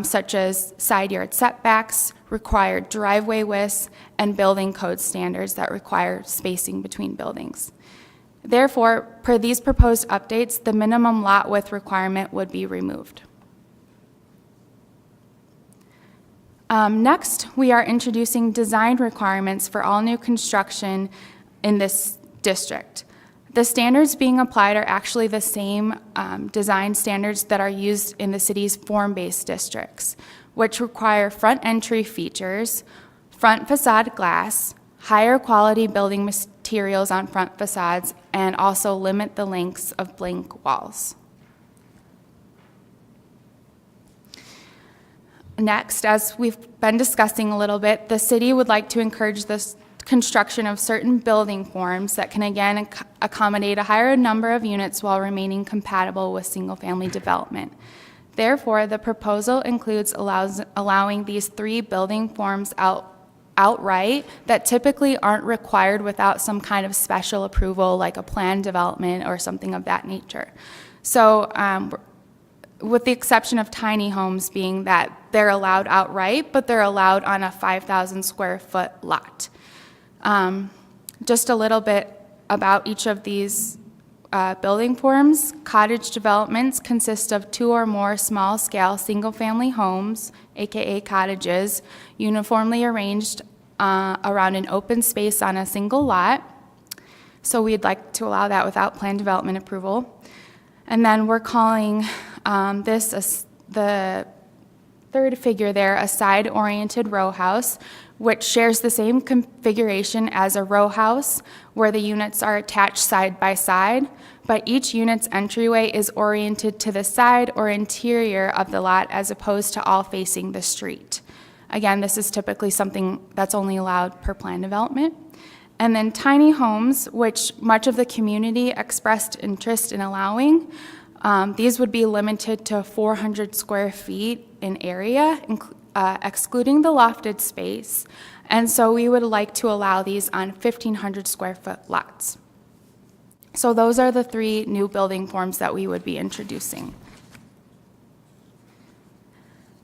Speaker 13: such as side yard setbacks, required driveway widths, and building code standards that require spacing between buildings. Therefore, per these proposed updates, the minimum lot width requirement would be removed. Next, we are introducing design requirements for all new construction in this district. The standards being applied are actually the same design standards that are used in the city's form-based districts, which require front entry features, front facade glass, higher quality building materials on front facades, and also limit the lengths of blank walls. Next, as we've been discussing a little bit, the city would like to encourage this construction of certain building forms that can again accommodate a higher number of units while remaining compatible with single-family development. Therefore, the proposal includes allowing these 3 building forms outright that typically aren't required without some kind of special approval like a planned development or something of that nature. So with the exception of tiny homes being that they're allowed outright, but they're allowed on a 5,000 square foot lot. Just a little bit about each of these building forms. Cottage developments consist of 2 or more small-scale single-family homes, aka cottages, uniformly arranged around an open space on a single lot. So we'd like to allow that without planned development approval. And then we're calling this the third figure there a side-oriented row house, which shares the same configuration as a row house where the units are attached side by side, but each unit's entryway is oriented to the side or interior of the lot as opposed to all facing the street. Again, this is typically something that's only allowed per plan development. And then tiny homes, which much of the community expressed interest in allowing. These would be limited to 400 square feet in area, excluding the lofted space. And so we would like to allow these on 1,500 square foot lots. So those are the 3 new building forms that we would be introducing.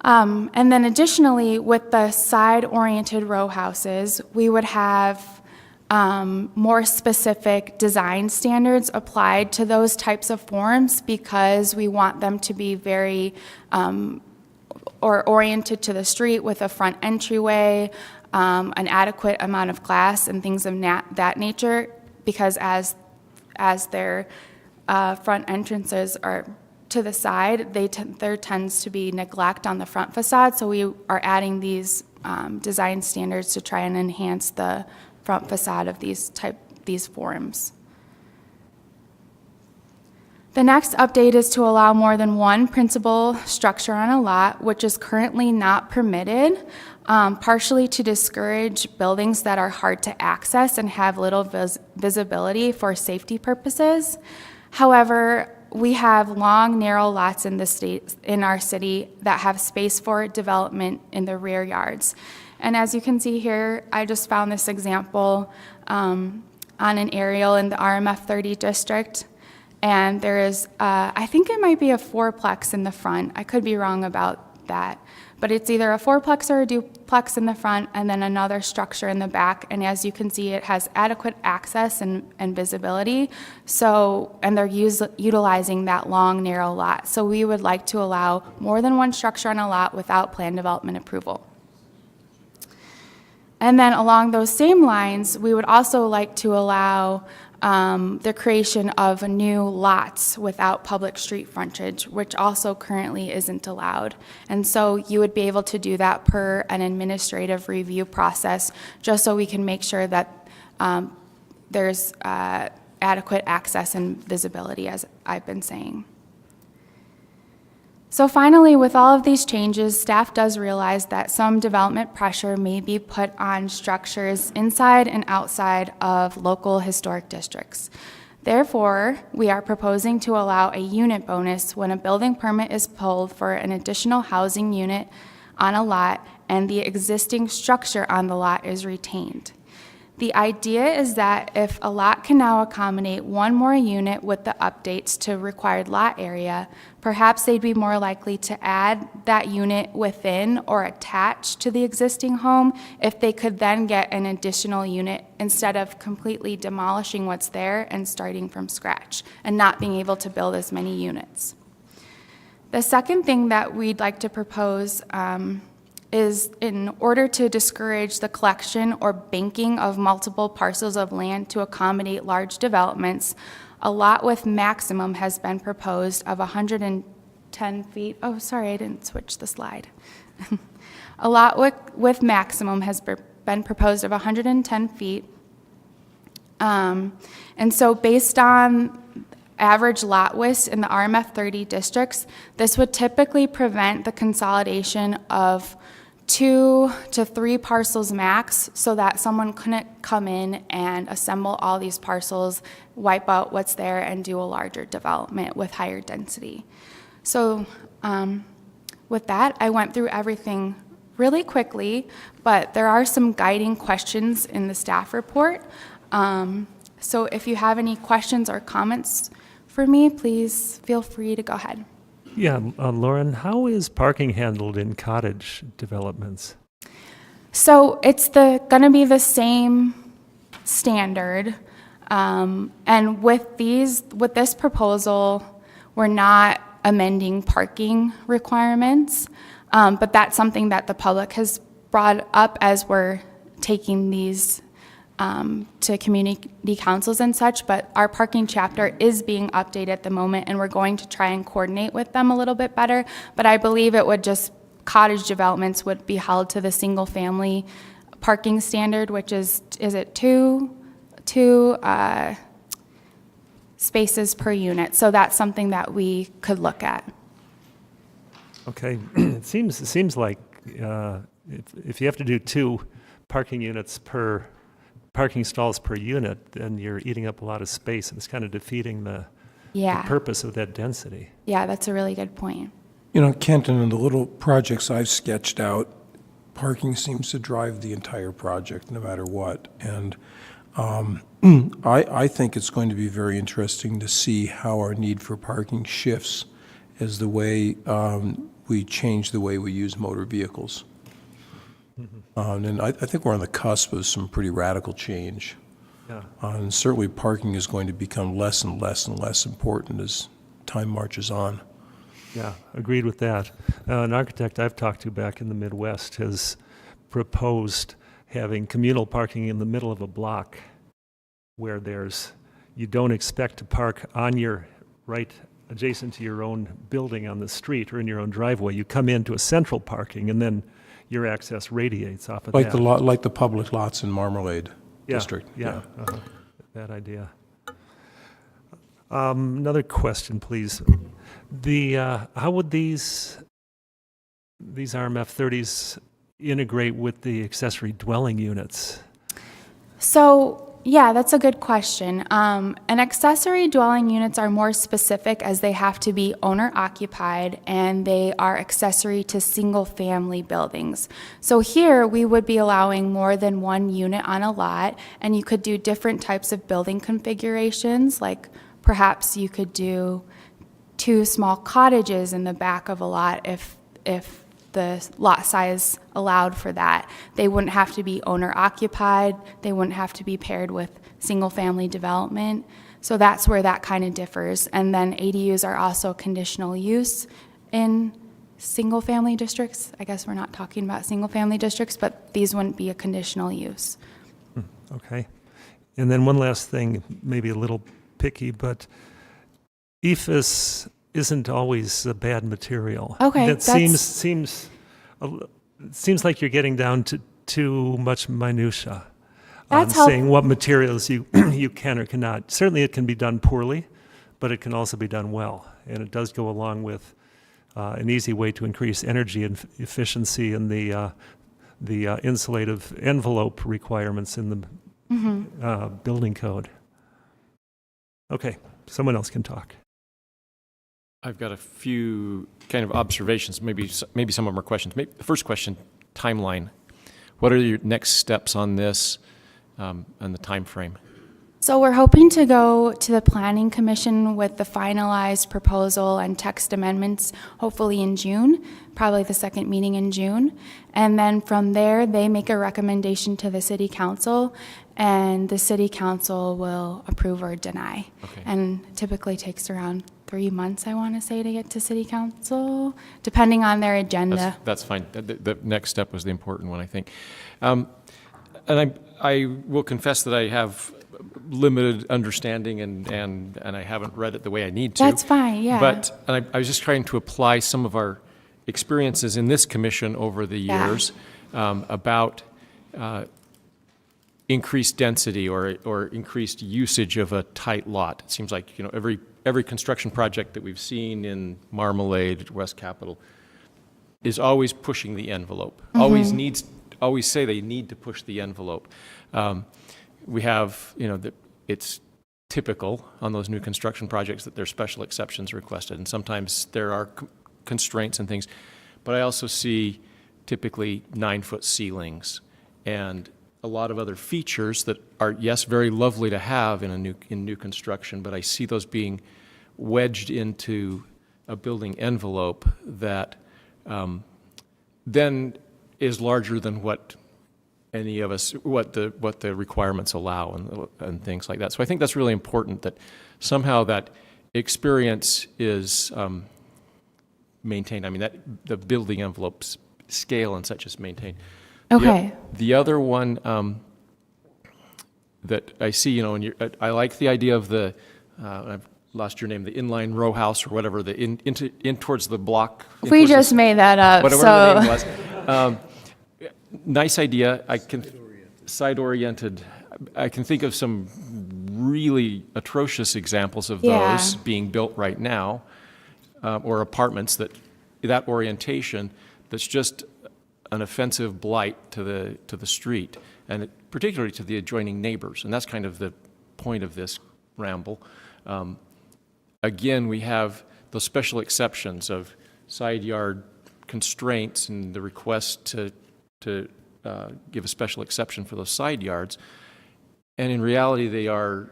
Speaker 13: And then additionally, with the side-oriented row houses, we would have more specific design standards applied to those types of forms because we want them to be very or oriented to the street with a front entryway, an adequate amount of glass and things of that nature, because as their front entrances are to the side, there tends to be neglect on the front facade, so we are adding these design standards to try and enhance the front facade of these forms. The next update is to allow more than one principal structure on a lot, which is currently not permitted, partially to discourage buildings that are hard to access and have little visibility for safety purposes. However, we have long, narrow lots in our city that have space for development in the rear yards. And as you can see here, I just found this example on an aerial in the Rmf 30 district. And there is, I think it might be a fourplex in the front. I could be wrong about that. But it's either a fourplex or a duplex in the front and then another structure in the back. And as you can see, it has adequate access and visibility. So, and they're utilizing that long, narrow lot. So we would like to allow more than one structure on a lot without plan development approval. And then along those same lines, we would also like to allow the creation of new lots without public street frontage, which also currently isn't allowed. And so you would be able to do that per an administrative review process, just so we can make sure that there's adequate access and visibility, as I've been saying. So finally, with all of these changes, staff does realize that some development pressure may be put on structures inside and outside of local historic districts. Therefore, we are proposing to allow a unit bonus when a building permit is pulled for an additional housing unit on a lot and the existing structure on the lot is retained. The idea is that if a lot can now accommodate one more unit with the updates to required lot area, perhaps they'd be more likely to add that unit within or attach to the existing home if they could then get an additional unit instead of completely demolishing what's there and starting from scratch and not being able to build as many units. The second thing that we'd like to propose is in order to discourage the collection or banking of multiple parcels of land to accommodate large developments, a lot with maximum has been proposed of 110 feet. Oh, sorry, I didn't switch the slide. A lot with maximum has been proposed of 110 feet. And so based on average lot widths in the Rmf 30 districts, this would typically prevent the consolidation of 2 to 3 parcels max, so that someone couldn't come in and assemble all these parcels, wipe out what's there, and do a larger development with higher density. So with that, I went through everything really quickly, but there are some guiding questions in the staff report. So if you have any questions or comments for me, please feel free to go ahead.
Speaker 1: Yeah, Lauren, how is parking handled in cottage developments?
Speaker 13: So it's going to be the same standard, and with this proposal, we're not amending parking requirements, but that's something that the public has brought up as we're taking these to community councils and such, but our parking chapter is being updated at the moment, and we're going to try and coordinate with them a little bit better, but I believe it would just, cottage developments would be held to the single family parking standard, which is it two spaces per unit, so that's something that we could look at.
Speaker 1: Okay, it seems like if you have to do 2 parking stalls per unit, then you're eating up a lot of space, and it's kind of defeating the purpose of that density.
Speaker 13: Yeah, that's a really good point.
Speaker 4: You know, Kenton, in the little projects I've sketched out, parking seems to drive the entire project no matter what. And I think it's going to be very interesting to see how our need for parking shifts as the way we change the way we use motor vehicles. And I think we're on the cusp of some pretty radical change.
Speaker 1: Yeah.
Speaker 4: And certainly parking is going to become less and less and less important as time marches on.
Speaker 1: Yeah, agreed with that. An architect I've talked to back in the Midwest has proposed having communal parking in the middle of a block where you don't expect to park on your right adjacent to your own building on the street or in your own driveway. You come into a central parking, and then your access radiates off of
Speaker 4: Like
Speaker 1: that.
Speaker 4: like the public lots in Marmalade District.
Speaker 1: Yeah. That idea. Another question, please. How would these Rmf 30s integrate with the accessory dwelling units?
Speaker 13: So Yeah, that's a good question. And accessory dwelling units are more specific as they have to be owner occupied and they are accessory to single family buildings. So here we would be allowing more than one unit on a lot, and you could do different types of building configurations, like perhaps you could do 2 small cottages in the back of a lot if the lot size allowed for that. They wouldn't have to be owner occupied. They wouldn't have to be paired with single family development. So that's where that kind of differs. And then ADUs are also conditional use in single family districts. I guess we're not talking about single family districts, but these wouldn't be a conditional use.
Speaker 1: Okay. And then one last thing, maybe a little picky, but EFS isn't always a bad material.
Speaker 13: Okay,
Speaker 1: That
Speaker 13: that's-
Speaker 1: seems like you're getting down to too much minutia on
Speaker 13: That's help-
Speaker 1: saying what materials you you can or cannot. Certainly, it can be done poorly, but it can also be done well, and it does go along with an easy way to increase energy and efficiency in the insulative envelope requirements in the building code. Okay, someone else can talk.
Speaker 7: I've got a few kind of observations, maybe some of them are questions. Maybe the first question, timeline. What are your next steps on this and the time frame?
Speaker 13: So we're hoping to go to the Planning Commission with the finalized proposal and text amendments, hopefully in June, probably the second meeting in June. And then from there, they make a recommendation to the City Council, and the City Council will approve or deny.
Speaker 7: Okay.
Speaker 13: And typically takes around 3 months, I want to say, to get to City Council, depending on their agenda.
Speaker 7: That's fine. The next step was the important one, I think. And I will confess that I have limited understanding and I haven't read it the way I need to.
Speaker 13: That's fine, yeah.
Speaker 7: But I was just trying to apply some of our experiences in this commission over the years about increased density or increased usage of a tight lot. It seems like, every construction project that we've seen in Marmalade, West Capitol, is always pushing the envelope. Always say they need to push the envelope. We have, it's typical on those new construction projects that there's special exceptions requested, and sometimes there are constraints and things. But I also see typically 9-foot ceilings and a lot of other features that are, yes, very lovely to have in new construction, but I see those being wedged into a building envelope that then is larger than what any of us, what the requirements allow and things like that. So I think that's really important, that somehow that experience is maintained. I mean, that the building envelope's scale and such is maintained.
Speaker 13: Okay.
Speaker 7: The other one that I see, I like the idea of the, I've lost your name, the inline row house or whatever, the in towards the block.
Speaker 13: We just made that up,
Speaker 7: whatever
Speaker 13: so.
Speaker 7: the name was. Nice idea. Side-oriented. I can think of some really atrocious examples of those being built right now, or apartments that orientation that's just an offensive blight to the street, and particularly to the adjoining neighbors. And that's kind of the point of this ramble. Again, we have those special exceptions of side yard constraints and the request to give a special exception for those side yards. And in reality, they are,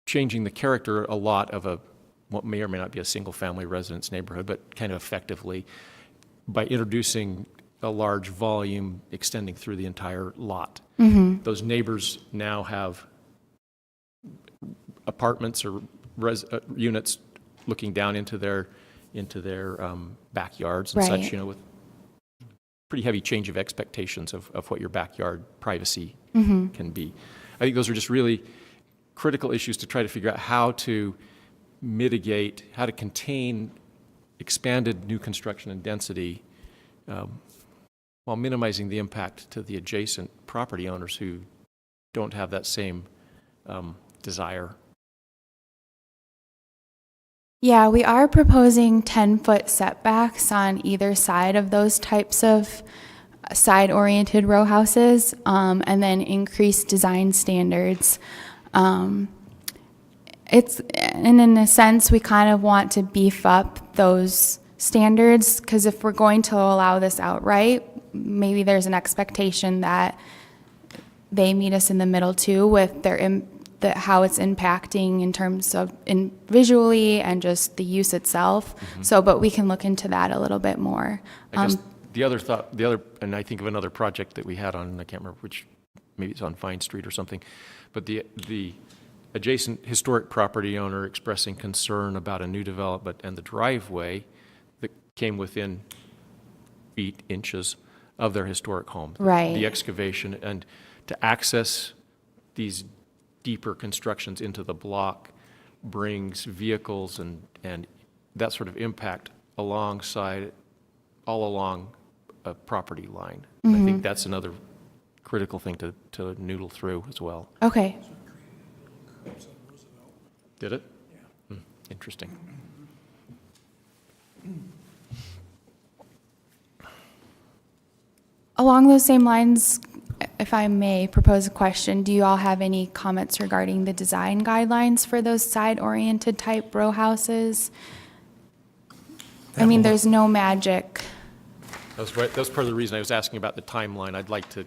Speaker 7: changing the character a lot of what may or may not be a single-family residence neighborhood, but kind of effectively by introducing a large volume extending through the entire lot.
Speaker 13: Mm-hmm.
Speaker 7: Those neighbors now have apartments or units looking down into their backyards and
Speaker 13: Right.
Speaker 7: such, with pretty heavy change of expectations of what your backyard privacy can be. I think those are just really critical issues to try to figure out how to mitigate, how to contain expanded new construction and density while minimizing the impact to the adjacent property owners who don't have that same desire.
Speaker 13: Yeah, we are proposing 10-foot setbacks on either side of those types of side-oriented row houses, and then increased design standards. And in a sense, we kind of want to beef up those standards, because if we're going to allow this outright, maybe there's an expectation that they meet us in the middle too with how it's impacting in terms of visually and just the use itself. So, but we can look into that a little bit more.
Speaker 7: I guess the other, and I think of another project that we had on, I can't remember which, maybe it's on Vine Street or something, but the adjacent historic property owner expressing concern about a new development and the driveway that came within feet, inches of their historic home.
Speaker 13: Right.
Speaker 7: The excavation, and to access these deeper constructions into the block brings vehicles and that sort of impact all along a property line. I think that's another critical thing to noodle through as well.
Speaker 13: Okay.
Speaker 7: Did it? Yeah. Interesting.
Speaker 13: Along those same lines, if I may propose a question, do you all have any comments regarding the design guidelines for those side-oriented type row houses? I mean, there's no magic.
Speaker 7: That's part of the reason I was asking about the timeline. I'd like to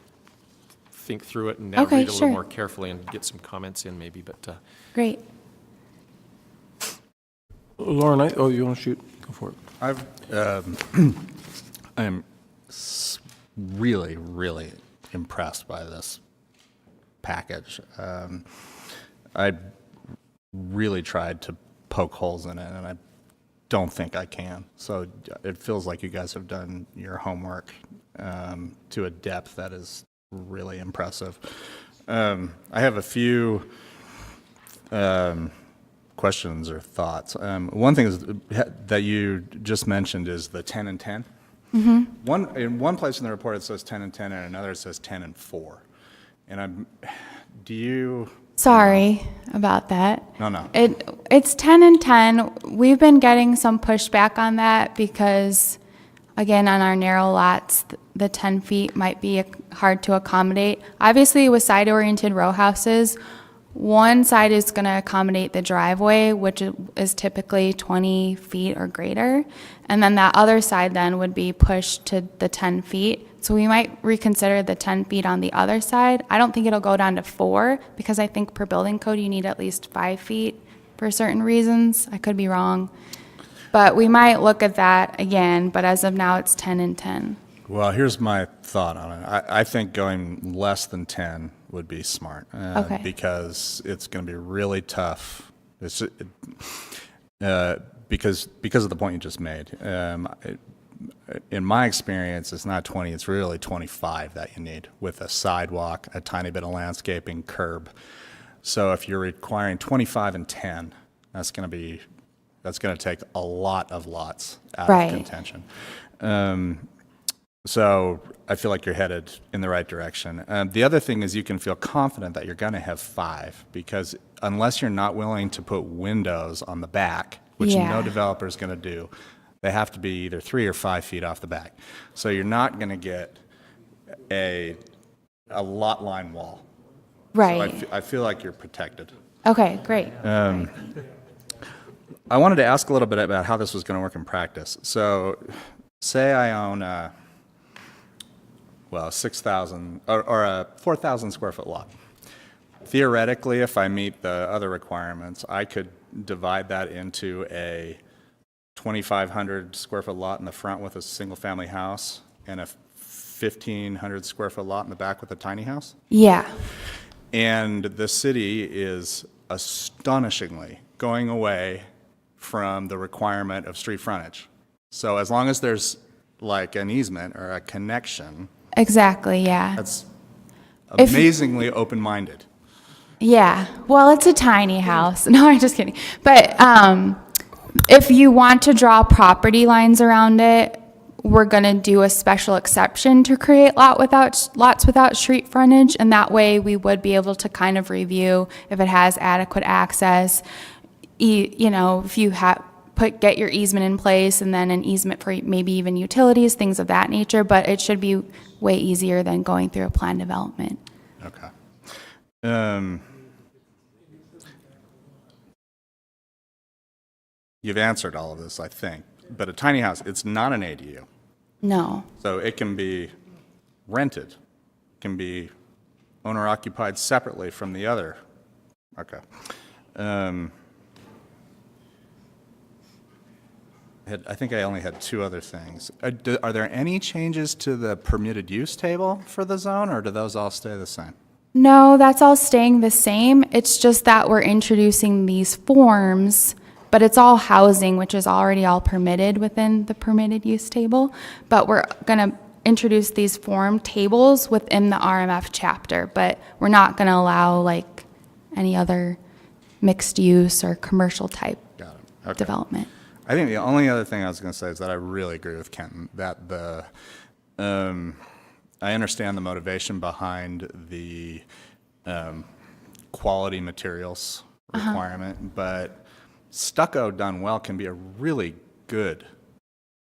Speaker 7: think through it and now
Speaker 13: Okay,
Speaker 7: read a
Speaker 13: sure.
Speaker 7: little more carefully and get some comments in maybe, but
Speaker 13: Great.
Speaker 4: Lauren, you want to shoot? Go for it.
Speaker 5: I'm really, really impressed by this package. I really tried to poke holes in it, and I don't think I can. So it feels like you guys have done your homework to a depth that is really impressive. I have a few questions or thoughts. One thing is that you just mentioned is the 10 and 10. In one place in the report it says 10 and 10, and another it says 10 and 4. And
Speaker 13: Sorry about that.
Speaker 5: No.
Speaker 13: It's 10 and 10. We've been getting some pushback on that because, again, on our narrow lots, the 10 feet might be hard to accommodate. Obviously, with side-oriented row houses, one side is going to accommodate the driveway, which is typically 20 feet or greater, and then that other side then would be pushed to the 10 feet. So we might reconsider the 10 feet on the other side. I don't think it'll go down to 4, because I think per building code you need at least 5 feet for certain reasons. I could be wrong. But we might look at that again, but as of now it's 10 and 10.
Speaker 5: Well, here's my thought on it. I think going less than 10 would be smart.
Speaker 13: Okay.
Speaker 5: Because it's going to be really tough. Because of the point you just made. In my experience, it's not 20, it's really 25 that you need with a sidewalk, a tiny bit of landscaping, curb. So if you're requiring 25 and 10, that's going to take a lot of lots out of contention. So I feel like you're headed in the right direction. The other thing is you can feel confident that you're going to have 5, because unless you're not willing to put windows on the back, which no developer is going to do, they have to be either 3 or 5 feet off the back. So you're not going to get a lot line wall.
Speaker 13: Right.
Speaker 5: So I feel like you're protected.
Speaker 13: Okay, great.
Speaker 5: I wanted to ask a little bit about how this was going to work in practice. So say I own a 6,000 or a 4,000 square foot lot. Theoretically, if I meet the other requirements, I could divide that into a 2,500 square foot lot in the front with a single family house and a 1,500 square foot lot in the back with a tiny house.
Speaker 13: Yeah.
Speaker 5: And the city is astonishingly going away from the requirement of street frontage. So as long as there's like an easement or a connection.
Speaker 13: Exactly, yeah.
Speaker 5: That's amazingly open-minded.
Speaker 13: Yeah. Well, it's a tiny house. No, I'm just kidding. But if you want to draw property lines around it, we're going to do a special exception to create lots without street frontage, and that way we would be able to kind of review if it has adequate access. If you get your easement in place and then an easement for maybe even utilities, things of that nature, but it should be way easier than going through a plan development.
Speaker 5: Okay. You've answered all of this, I think, but a tiny house, it's not an ADU.
Speaker 13: No.
Speaker 5: So it can be rented, can be owner-occupied separately from the other. Okay. I think I only had two other things. Are there any changes to the permitted use table for the zone, or do those all stay the same?
Speaker 13: No, that's all staying the same. It's just that we're introducing these forms, but it's all housing, which is already all permitted within the permitted use table. But we're going to introduce these form tables within the RMF chapter, but we're not going to allow like any other mixed use or commercial type development.
Speaker 5: I think the only other thing I was going to say is that I really agree with Kenton that I understand the motivation behind the quality materials requirement, but stucco done well can be a really good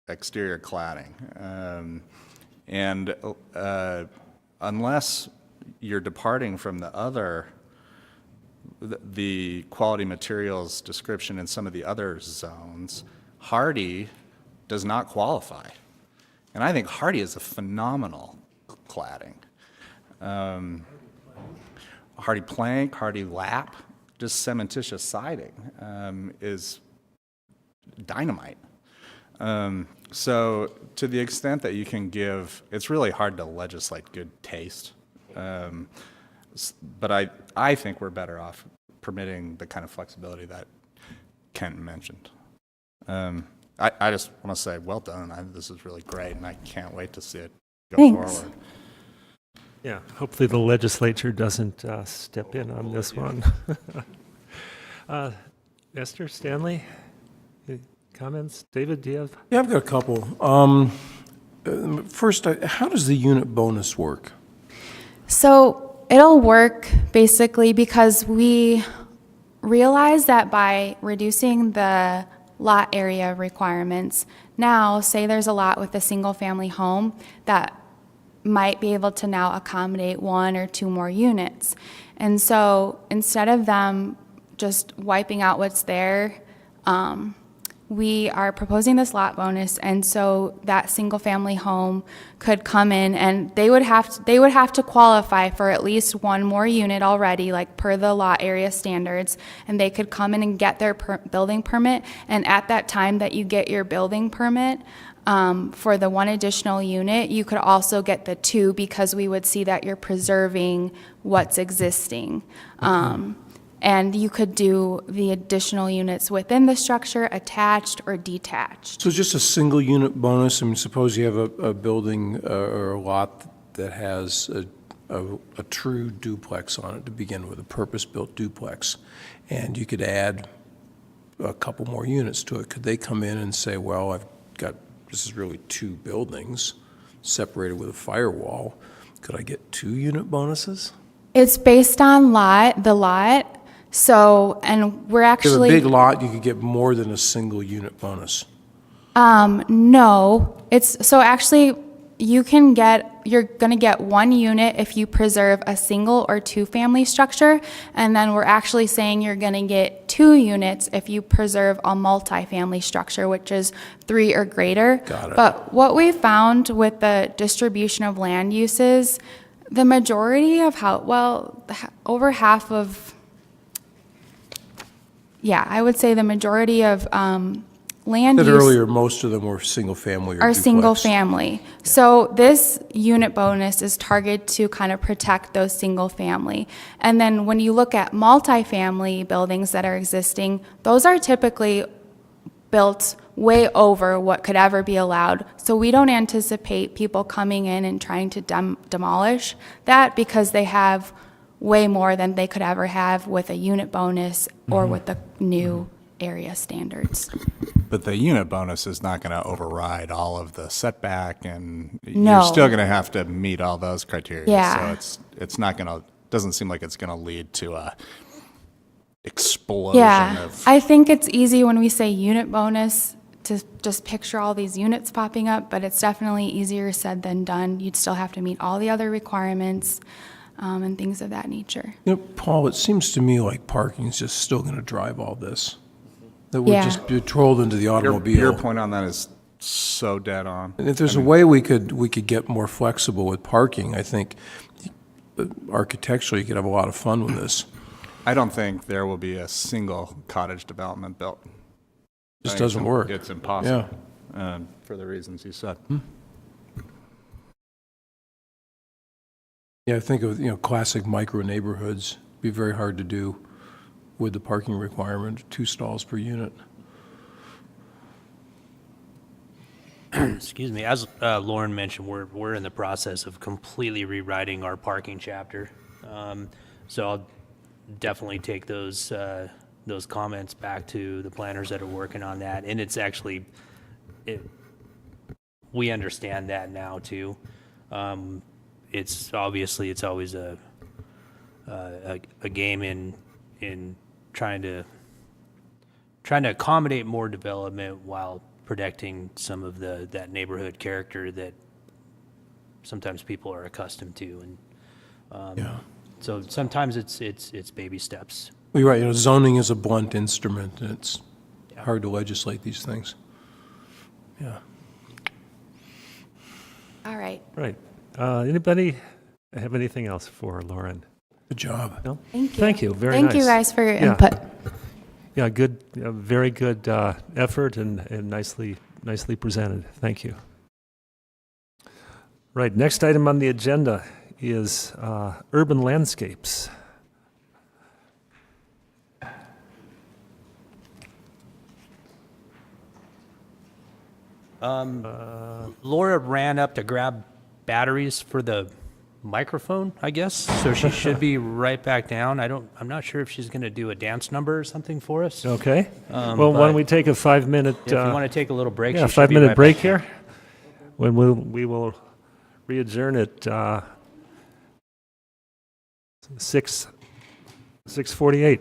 Speaker 5: exterior cladding. And unless you're departing from the quality materials description in some of the other zones, hardy does not qualify. And I think hardy is a phenomenal cladding. Hardy plank, hardy lap, just cementitious siding is dynamite. So to the extent that you can give, it's really hard to legislate good taste. But I think we're better off permitting the kind of flexibility that Kent mentioned. I just want to say, well done. This is really great, and I can't wait to see it go forward.
Speaker 1: Yeah, hopefully the legislature doesn't step in on this one. Esther, Stanley, any comments? David, do you have?
Speaker 4: Yeah, I've got a couple. First, how does the unit bonus work?
Speaker 13: So it'll work basically because we realize that by reducing the lot area requirements, now say there's a lot with a single family home that might be able to now accommodate 1 or 2 more units. And so instead of them just wiping out what's there, we are proposing this lot bonus, and so that single family home could come in and they would have to qualify for at least 1 more unit already, like per the lot area standards, and they could come in and get their building permit. And at that time that you get your building permit, for the 1 additional unit, you could also get the 2 because we would see that you're preserving what's existing. And you could do the additional units within the structure, attached or detached.
Speaker 4: So just a single unit bonus. I mean, suppose you have a building or a lot that has a true duplex on it to begin with, a purpose-built duplex, and you could add a couple more units to it. Could they come in and say, well, this is really 2 buildings separated with a firewall. Could I get 2 unit bonuses?
Speaker 13: It's based on the lot. So, and we're actually...
Speaker 4: If you have a big lot, you could get more than a single unit bonus.
Speaker 13: No. So actually, you're going to get 1 unit if you preserve a single or 2 family structure, and then we're actually saying you're going to get 2 units if you preserve a multi-family structure, which is 3 or greater.
Speaker 4: Got it.
Speaker 13: But what we found with the distribution of land uses, the majority of over half of... Yeah, I would say the majority of land use...
Speaker 4: earlier, most of them were single family or
Speaker 13: are
Speaker 4: duplex.
Speaker 13: single family. So this unit bonus is targeted to kind of protect those single family. And then when you look at multifamily buildings that are existing, those are typically built way over what could ever be allowed. So we don't anticipate people coming in and trying to demolish that because they have way more than they could ever have with a unit bonus or with the new area standards.
Speaker 5: But the unit bonus is not going to override all of the setback, and
Speaker 13: No.
Speaker 5: you're still going to have to meet all those criteria.
Speaker 13: Yeah.
Speaker 5: So it's not going to, doesn't seem like it's going to lead to a explosion
Speaker 13: Yeah,
Speaker 5: of.
Speaker 13: I think it's easy when we say unit bonus to just picture all these units popping up, but it's definitely easier said than done. You'd still have to meet all the other requirements and things of that nature.
Speaker 4: You know, Paul, it seems to me like parking is just still going to drive all this. That we're
Speaker 13: Yeah.
Speaker 4: just betrothed into the automobile.
Speaker 5: Your point on that is so dead on.
Speaker 4: And if there's a way we could get more flexible with parking, I think architecturally you could have a lot of fun with this.
Speaker 5: I don't think there will be a single cottage development built.
Speaker 4: Just
Speaker 5: I think
Speaker 4: doesn't work.
Speaker 5: It's impossible, for the reasons you said.
Speaker 4: Yeah, I think of, classic micro neighborhoods, be very hard to do with the parking requirement, 2 stalls per unit.
Speaker 8: Excuse me. As Lauren mentioned, we're in the process of completely rewriting our parking chapter. So I'll definitely take those comments back to the planners that are working on that. And it's actually, we understand that now too. It's always a game in trying to accommodate more development while protecting some of that neighborhood character that sometimes people are accustomed to. And so sometimes it's baby steps.
Speaker 4: Well, you're right, zoning is a blunt instrument, and it's hard to legislate these things. Yeah.
Speaker 13: All right.
Speaker 1: Right. Anybody have anything else for Lauren?
Speaker 4: Good job.
Speaker 1: No?
Speaker 13: Thank you.
Speaker 1: Thank you. Very
Speaker 13: Thank
Speaker 1: nice.
Speaker 13: you guys for your
Speaker 1: Yeah.
Speaker 13: input.
Speaker 1: Yeah, good, very good effort and nicely presented. Thank you. Right, next item on the agenda is urban landscapes.
Speaker 8: Laura ran up to grab batteries for the microphone, I guess. So she should be right back down. I'm not sure if she's going to do a dance number or something for us.
Speaker 1: Okay. Well, why don't we take a 5-minute?
Speaker 8: If you want to take a little break,
Speaker 1: Yeah,
Speaker 8: she should be
Speaker 1: 5-minute
Speaker 8: right
Speaker 1: break
Speaker 8: back
Speaker 1: here. When we will re-adjourn at 6:48.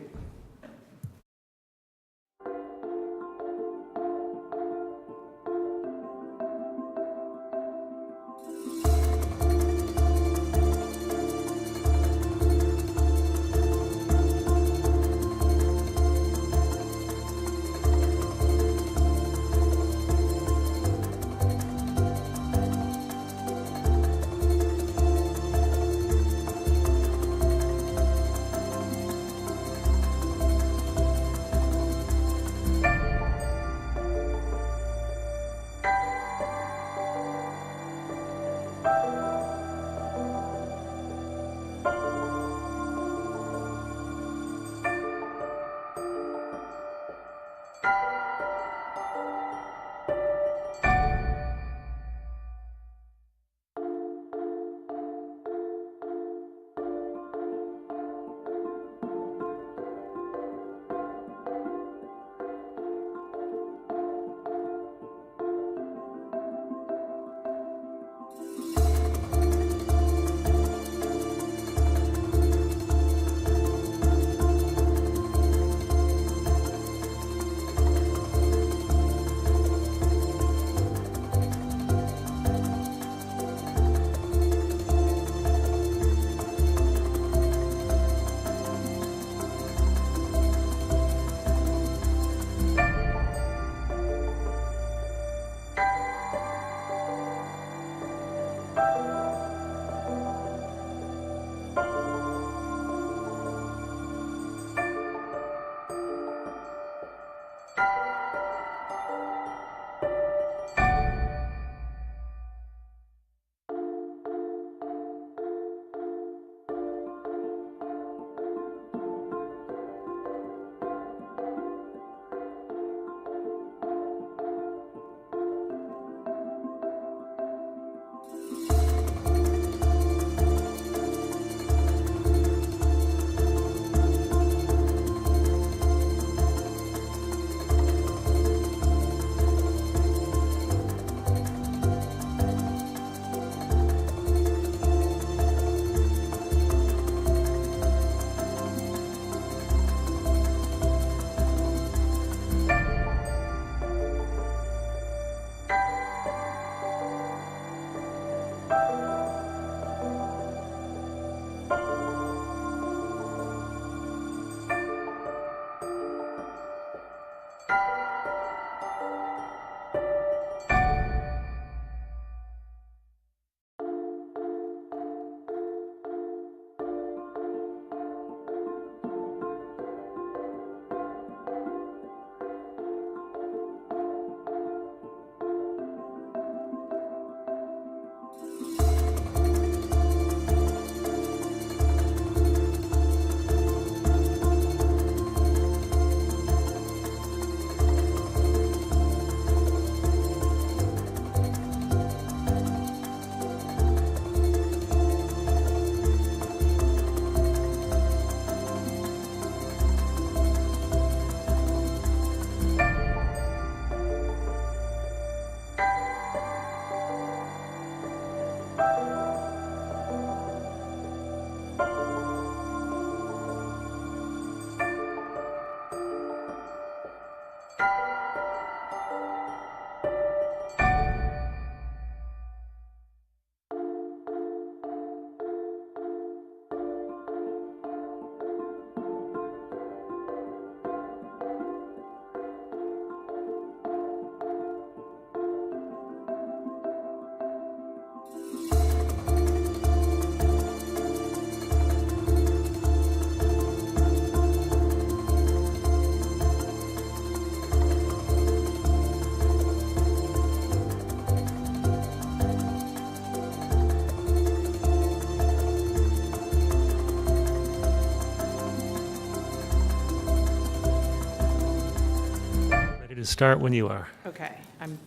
Speaker 1: to start when you are.
Speaker 14: Okay, I'm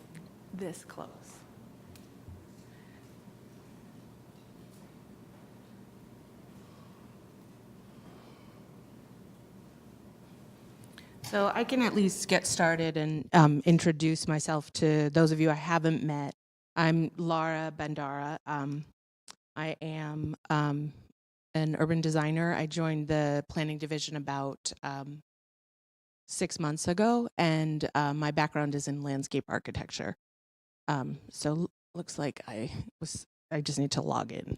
Speaker 14: this close. So I can at least get started and introduce myself to those of you I haven't met. I'm Laura Bandara. I am an urban designer. I joined the planning division about 6 months ago, and my background is in landscape architecture. So looks like I just need to log in.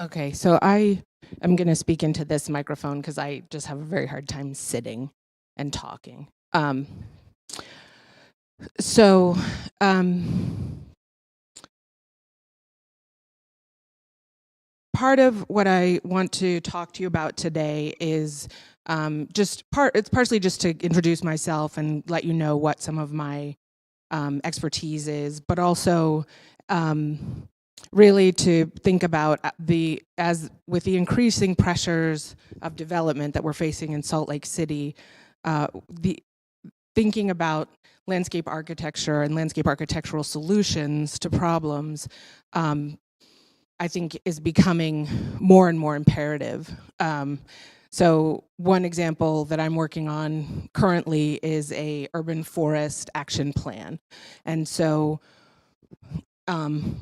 Speaker 14: Okay, so I am going to speak into this microphone because I just have a very hard time sitting and talking. Part of what I want to talk to you about today is it's partially just to introduce myself and let you know what some of my expertise is, but also really to think about with the increasing pressures of development that we're facing in Salt Lake City, thinking about landscape architecture and landscape architectural solutions to problems, I think is becoming more and more imperative. So one example that I'm working on currently is a urban forest action plan. And so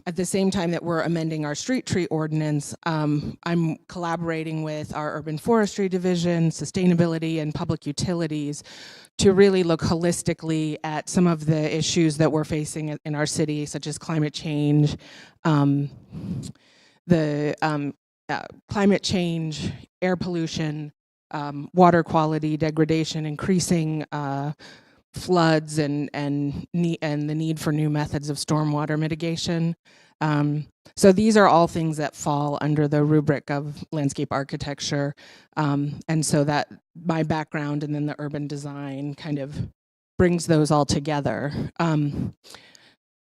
Speaker 14: at the same time that we're amending our street tree ordinance, I'm collaborating with our urban forestry division, sustainability, and public utilities to really look holistically at some of the issues that we're facing in our city, such as climate change, climate change, air pollution, water quality degradation, increasing floods and the need for new methods of stormwater mitigation. So these are all things that fall under the rubric of landscape architecture. And so that my background and then the urban design kind of brings those all together.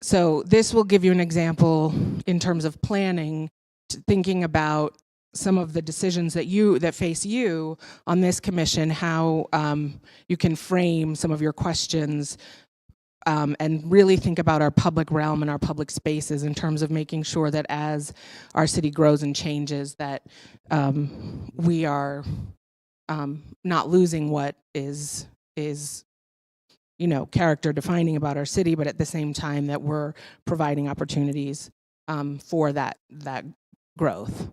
Speaker 14: So this will give you an example in terms of planning, thinking about some of the decisions that face you on this commission, how you can frame some of your questions and really think about our public realm and our public spaces in terms of making sure that as our city grows and changes, that we are not losing what is character defining about our city, but at the same time that we're providing opportunities for that growth.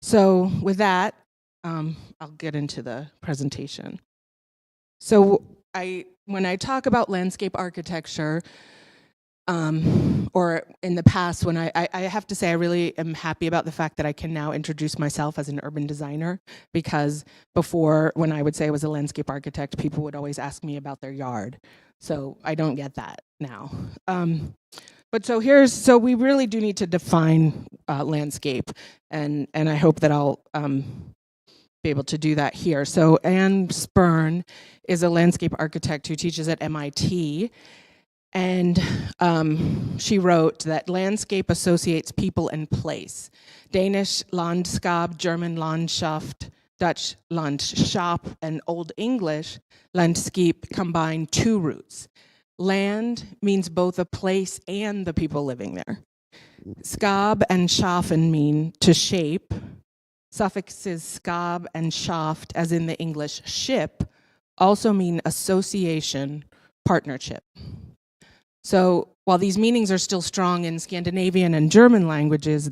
Speaker 14: So with that, I'll get into the presentation. So when I talk about landscape architecture, or in the past, when I have to say I really am happy about the fact that I can now introduce myself as an urban designer, because before, when I would say I was a landscape architect, people would always ask me about their yard. So I don't get that now. But so we really do need to define landscape, and I hope that I'll be able to do that here. So Anne Spirn is a landscape architect who teaches at MIT, and she wrote that landscape associates people and place. Danish landskab, German Landschaft, Dutch Landschap, and Old English Landskap combine two roots. Land means both a place and the people living there. Skab and schaffen mean to shape. Suffixes skab and schaft, as in the English ship, also mean association, partnership. So while these meanings are still strong in Scandinavian and German languages,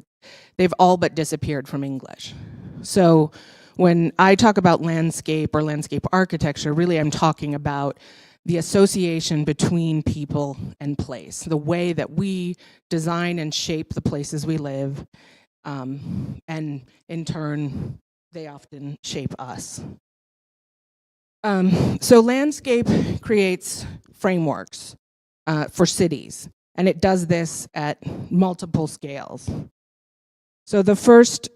Speaker 14: they've all but disappeared from English. So when I talk about landscape or landscape architecture, really I'm talking about the association between people and place, the way that we design and shape the places we live, and in turn, they often shape us. So landscape creates frameworks for cities, and it does this at multiple scales. So the first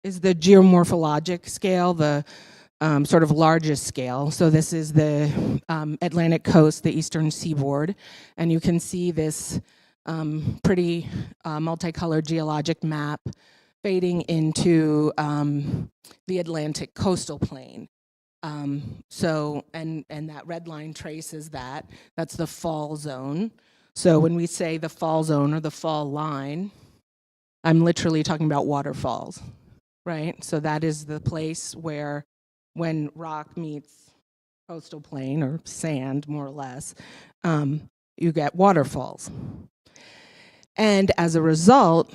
Speaker 14: is the geomorphologic scale, the sort of largest scale. So this is the Atlantic coast, the eastern seaboard, and you can see this pretty multicolored geologic map fading into the Atlantic coastal plain. So, and that red line traces that. That's the fall zone. So when we say the fall zone or the fall line, I'm literally talking about waterfalls, right? So that is the place where when rock meets coastal plain or sand, more or less, you get waterfalls. And as a result,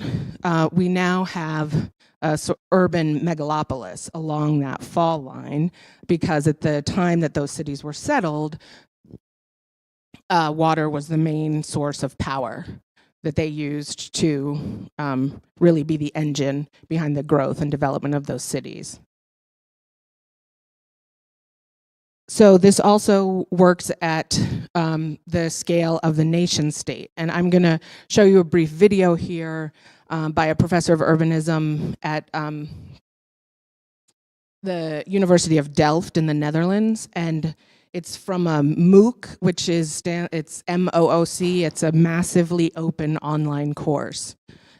Speaker 14: we now have a urban megalopolis along that fall line, because at the time that those cities were settled, water was the main source of power that they used to really be the engine behind the growth and development of those cities. So this also works at the scale of the nation state. And I'm going to show you a brief video here by a professor of urbanism at the University of Delft in the Netherlands. And it's from a MOOC, which is, it's MOOC. It's a massively open online course.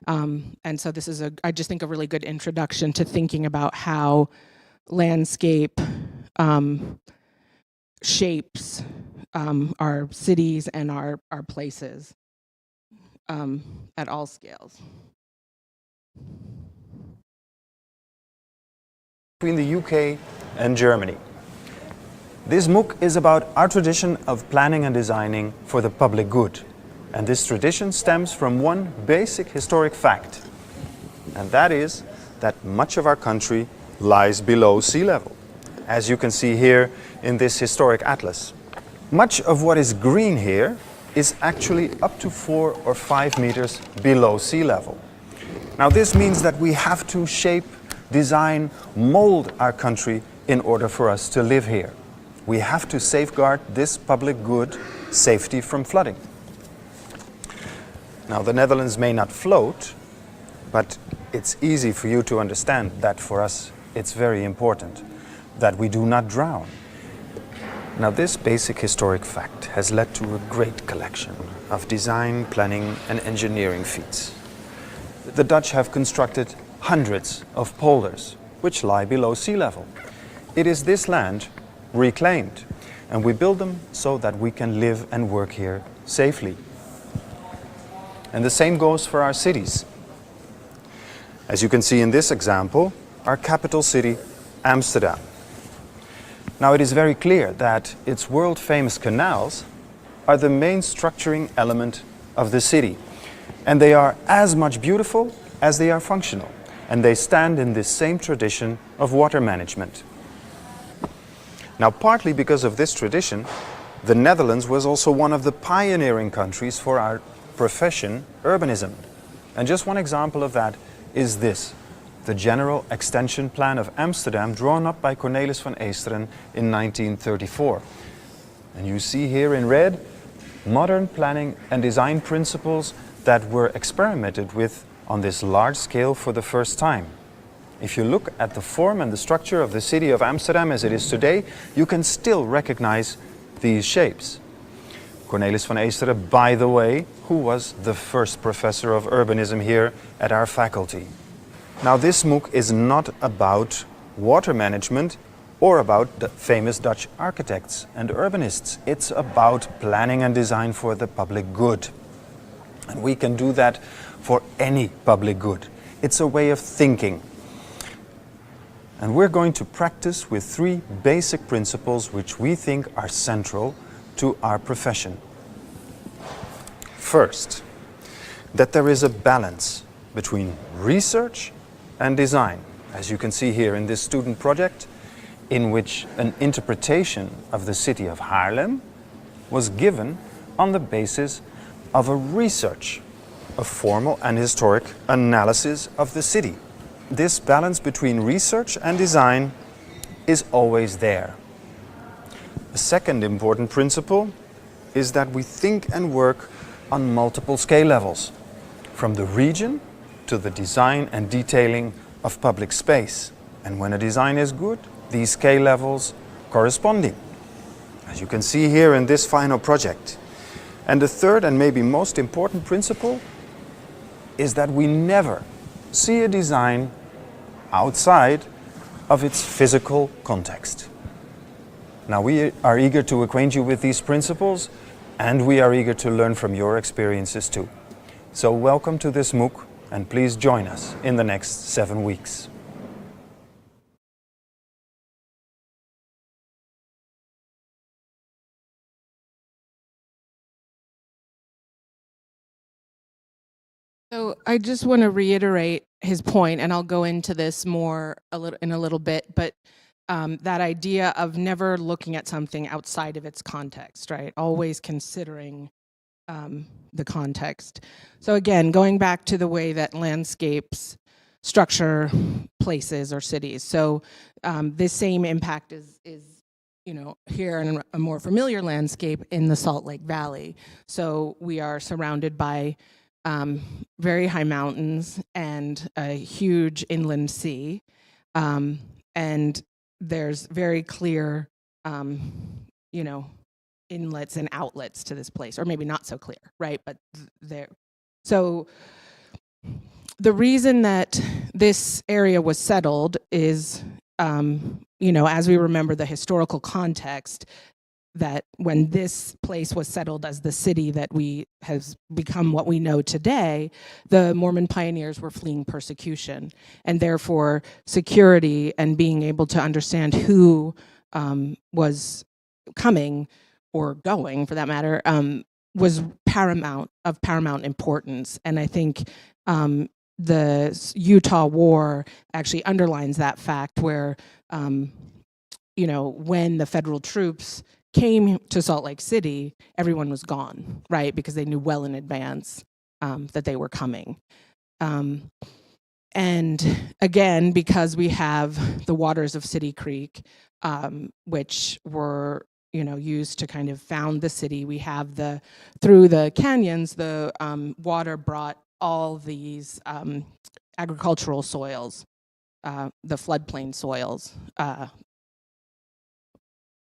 Speaker 14: And so this is, I just think, a really good introduction to thinking about how landscape shapes our cities and our places at all scales.
Speaker 15: Between the UK and Germany. This MOOC is about our tradition of planning and designing for the public good. And this tradition stems from one basic historic fact, and that is that much of our country lies below sea level, as you can see here in this historic atlas. Much of what is green here is actually up to 4 or 5 meters below sea level. Now this means that we have to shape, design, mold our country in order for us to live here. We have to safeguard this public good, safety from flooding. Now the Netherlands may not float, but it's easy for you to understand that for us it's very important that we do not drown. Now this basic historic fact has led to a great collection of design, planning and engineering feats. The Dutch have constructed hundreds of polders which lie below sea level. It is this land reclaimed, and we build them so that we can live and work here safely. And the same goes for our cities. As you can see in this example, our capital city, Amsterdam. Now it is very clear that its world-famous canals are the main structuring element of the city. And they are as much beautiful as they are functional. And they stand in this same tradition of water management. Now, partly because of this tradition, the Netherlands was also one of the pioneering countries for our profession, urbanism. And just one example of that is this, the General Extension Plan of Amsterdam, drawn up by Cornelis van Eesteren in 1934. And you see here in red, modern planning and design principles that were experimented with on this large scale for the first time. If you look at the form and the structure of the city of Amsterdam as it is today, you can still recognize these shapes. Cornelis van Eesteren, by the way, who was the first professor of urbanism here at our faculty. Now this MOOC is not about water management or about the famous Dutch architects and urbanists. It's about planning and design for the public good. And we can do that for any public good. It's a way of thinking. And we're going to practice with 3 basic principles which we think are central to our profession. First, that there is a balance between research and design, as you can see here in this student project, in which an interpretation of the city of Haarlem was given on the basis of a research, a formal and historic analysis of the city. This balance between research and design is always there. A second important principle is that we think and work on multiple scale levels, from the region to the design and detailing of public space. And when a design is good, these scale levels corresponding, as you can see here in this final project. And the third and maybe most important principle is that we never see a design outside of its physical context. Now, we are eager to acquaint you with these principles, and we are eager to learn from your experiences too. So welcome to this MOOC, and please join us in the next 7 weeks.
Speaker 14: So I just want to reiterate his point, and I'll go into this more in a little bit, but that idea of never looking at something outside of its context, right? Always considering the context. So again, going back to the way that landscapes structure places or cities. So this same impact is here in a more familiar landscape in the Salt Lake Valley. So we are surrounded by very high mountains and a huge inland sea. And there's very clear, inlets and outlets to this place, or maybe not so clear, right? But there. So the reason that this area was settled is, as we remember the historical context, that when this place was settled as the city that has become what we know today, the Mormon pioneers were fleeing persecution, and therefore security and being able to understand who was coming or going, for that matter, was of paramount importance. And I think the Utah War actually underlines that fact, where when the federal troops came to Salt Lake City, everyone was gone, right? Because they knew well in advance that they were coming. And again, because we have the waters of City Creek, which were used to kind of found the city, we have through the canyons, the water brought all these agricultural soils, the floodplain soils,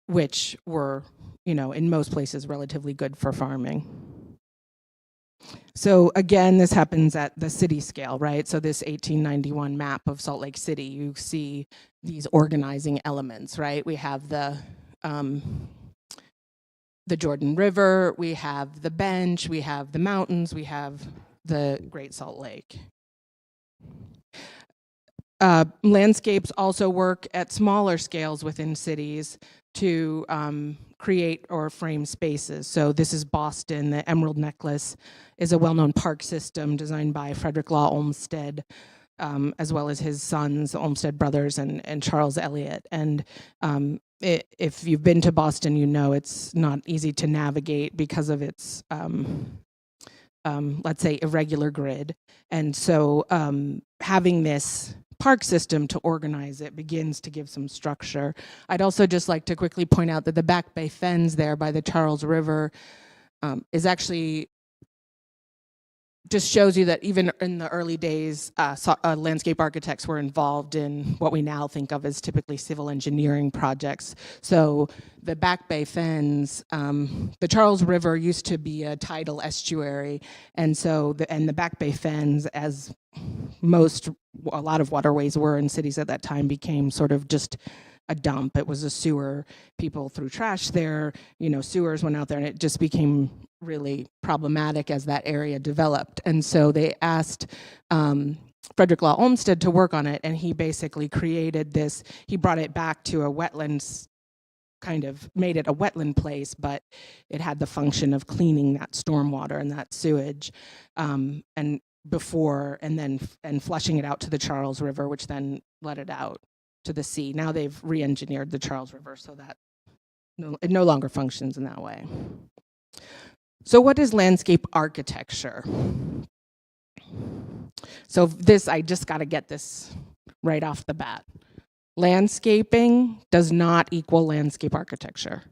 Speaker 14: which were, in most places relatively good for farming. So again, this happens at the city scale, right? So this 1891 map of Salt Lake City, you see these organizing elements, right? We have the Jordan River, we have the bench, we have the mountains, we have the Great Salt Lake. Landscapes also work at smaller scales within cities to create or frame spaces. So this is Boston. The Emerald Necklace is a well-known park system designed by Frederick Law Olmsted, as well as his sons, the Olmsted brothers, and Charles Eliot. And if you've been to Boston, it's not easy to navigate because of its, let's say, irregular grid. And so having this park system to organize it begins to give some structure. I'd also just like to quickly point out that the Back Bay Fens there by the Charles River is actually just shows you that even in the early days, landscape architects were involved in what we now think of as typically civil engineering projects. So the Back Bay Fens, the Charles River used to be a tidal estuary, and so the Back Bay Fens, as a lot of waterways were in cities at that time, became sort of just a dump. It was a sewer. People threw trash there. Sewers went out there, and it just became really problematic as that area developed. And so they asked Frederick Law Olmsted to work on it, and he basically created this. He brought it back to a wetlands, kind of made it a wetland place, but it had the function of cleaning that stormwater and that sewage, and flushing it out to the Charles River, which then let it out to the sea. Now they've re-engineered the Charles River so that it no longer functions in that way. So what is landscape architecture? So I just got to get this right off the bat. Landscaping does not equal landscape architecture.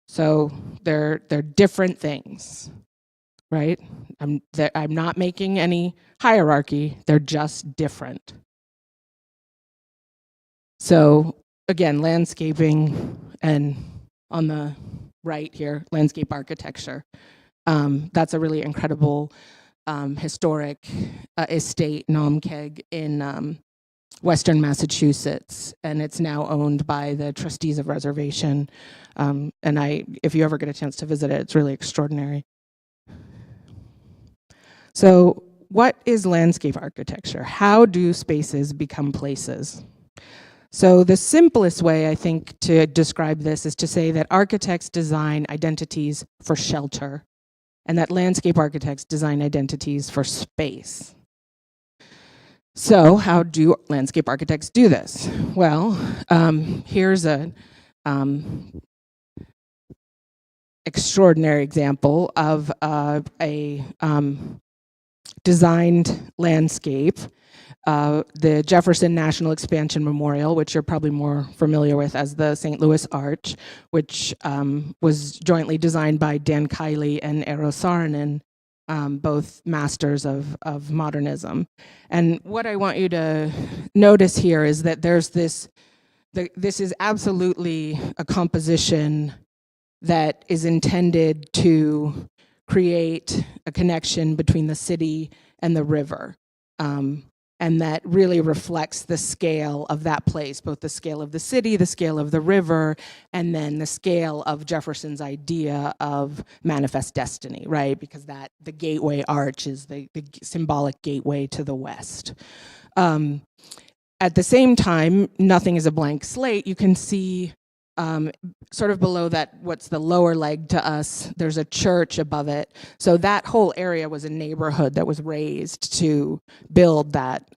Speaker 14: So they're different things, right? I'm not making any hierarchy. They're just different. So again, landscaping, and on the right here, landscape architecture. That's a really incredible historic estate, Naumkeag, in Western Massachusetts, and it's now owned by the trustees of reservation. And if you ever get a chance to visit it, it's really extraordinary. So what is landscape architecture? How do spaces become places? So the simplest way, I think, to describe this is to say that architects design identities for shelter, and that landscape architects design identities for space. So how do landscape architects do this? Well, here's a extraordinary example of a designed landscape. The Jefferson National Expansion Memorial, which you're probably more familiar with as the St. Louis Arch, which was jointly designed by Dan Kiley and Eero Saarinen, both masters of modernism. And what I want you to notice here is that there's this is absolutely a composition that is intended to create a connection between the city and the river. And that really reflects the scale of that place, both the scale of the city, the scale of the river, and then the scale of Jefferson's idea of manifest destiny, right? Because the gateway arch is the symbolic gateway to the west. At the same time, nothing is a blank slate. You can see sort of below that, what's the lower leg to us, there's a church above it. So that whole area was a neighborhood that was raised to build that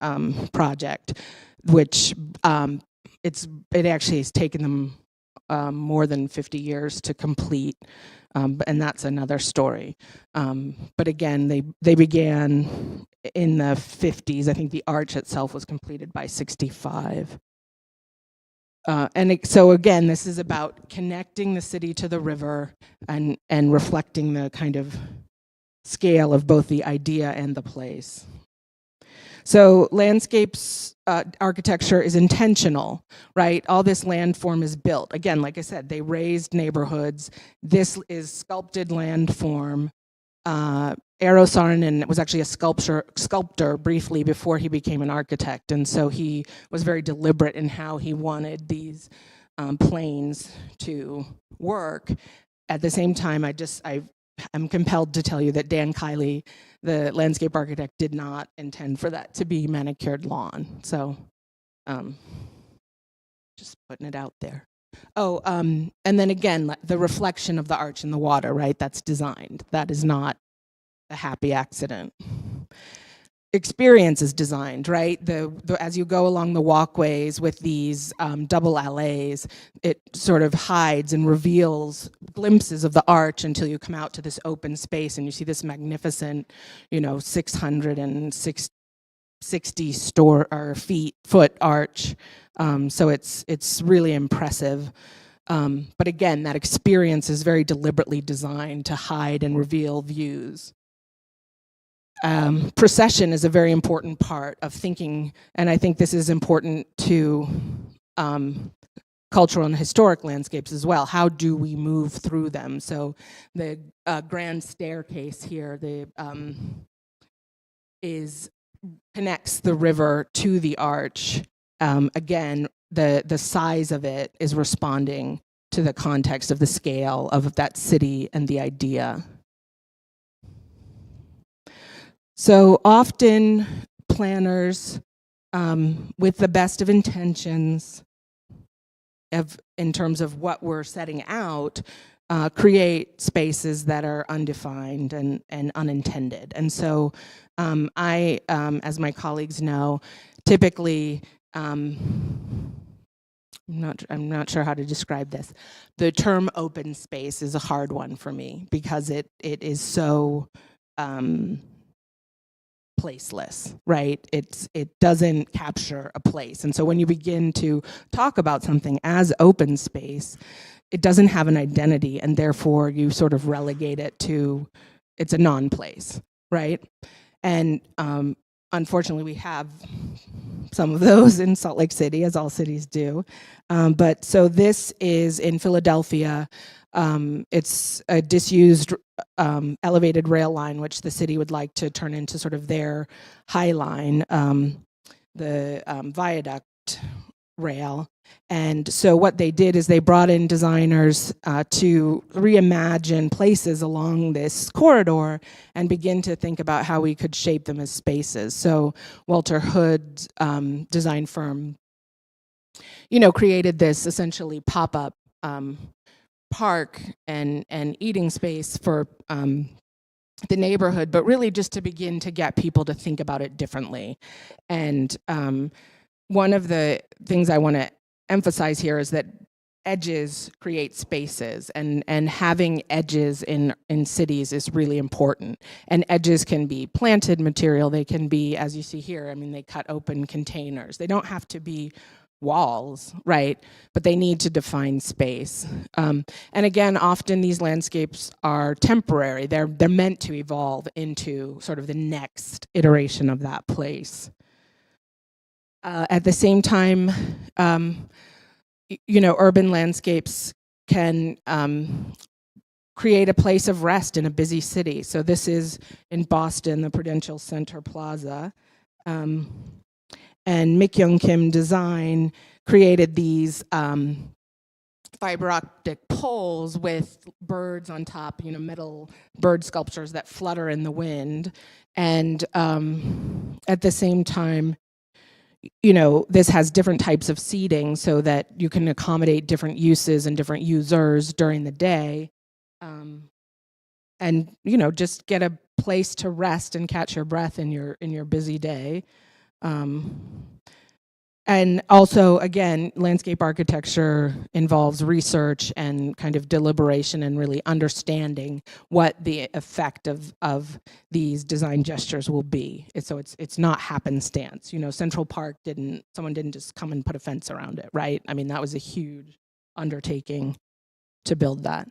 Speaker 14: project, which it actually has taken them more than 50 years to complete, and that's another story. But again, they began in the 50s. I think the arch itself was completed by 65. So again, this is about connecting the city to the river and reflecting the kind of scale of both the idea and the place. So landscapes architecture is intentional, right? All this landform is built. Again, like I said, they raised neighborhoods. This is sculpted landform. Eero Saarinen was actually a sculptor briefly before he became an architect, and so he was very deliberate in how he wanted these planes to work. At the same time, I'm compelled to tell you that Dan Kiley, the landscape architect, did not intend for that to be manicured lawn. So just putting it out there. Oh, and then again, the reflection of the arch in the water, right? That's designed. That is not a happy accident. Experience is designed, right? As you go along the walkways with these double allées, it sort of hides and reveals glimpses of the arch until you come out to this open space and you see this magnificent, 660 foot arch. So it's really impressive. But again, that experience is very deliberately designed to hide and reveal views. Procession is a very important part of thinking, and I think this is important to cultural and historic landscapes as well. How do we move through them? So the grand staircase here connects the river to the arch. Again, the size of it is responding to the context of the scale of that city and the idea. So often planners, with the best of intentions in terms of what we're setting out, create spaces that are undefined and unintended. And so I, as my colleagues know, typically, I'm not sure how to describe this. The term open space is a hard one for me because it is so placeless, right? It doesn't capture a place. And so when you begin to talk about something as open space, it doesn't have an identity, and therefore you sort of relegate it to, it's a non-place, right? And unfortunately, we have some of those in Salt Lake City, as all cities do. But so this is in Philadelphia. It's a disused elevated rail line, which the city would like to turn into sort of their high line, the viaduct rail. And so what they did is they brought in designers to reimagine places along this corridor and begin to think about how we could shape them as spaces. So Walter Hood's design firm, created this essentially pop-up park and eating space for the neighborhood, but really just to begin to get people to think about it differently. And one of the things I want to emphasize here is that edges create spaces, and having edges in cities is really important. And edges can be planted material. They can be, as you see here, they cut open containers. They don't have to be walls, right? But they need to define space. And again, often these landscapes are temporary. They're meant to evolve into sort of the next iteration of that place. At the same time, urban landscapes can create a place of rest in a busy city. So this is in Boston, the Prudential Center Plaza. And Mick Young Kim Design created these fiber optic poles with birds on top, metal bird sculptures that flutter in the wind. And at the same time, this has different types of seating so that you can accommodate different uses and different users during the day. And, just get a place to rest and catch your breath in your busy day. And also, again, landscape architecture involves research and kind of deliberation and really understanding what the effect of these design gestures will be. So it's not happenstance. Central Park someone didn't just come and put a fence around it, right? That was a huge undertaking to build that.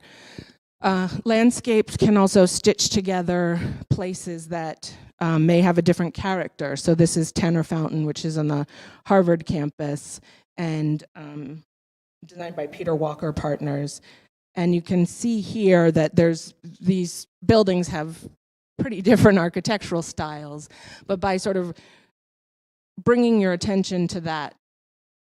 Speaker 14: Landscapes can also stitch together places that may have a different character. So this is Tanner Fountain, which is on the Harvard campus, and designed by Peter Walker Partners. And you can see here that these buildings have pretty different architectural styles, but by sort of bringing your attention to that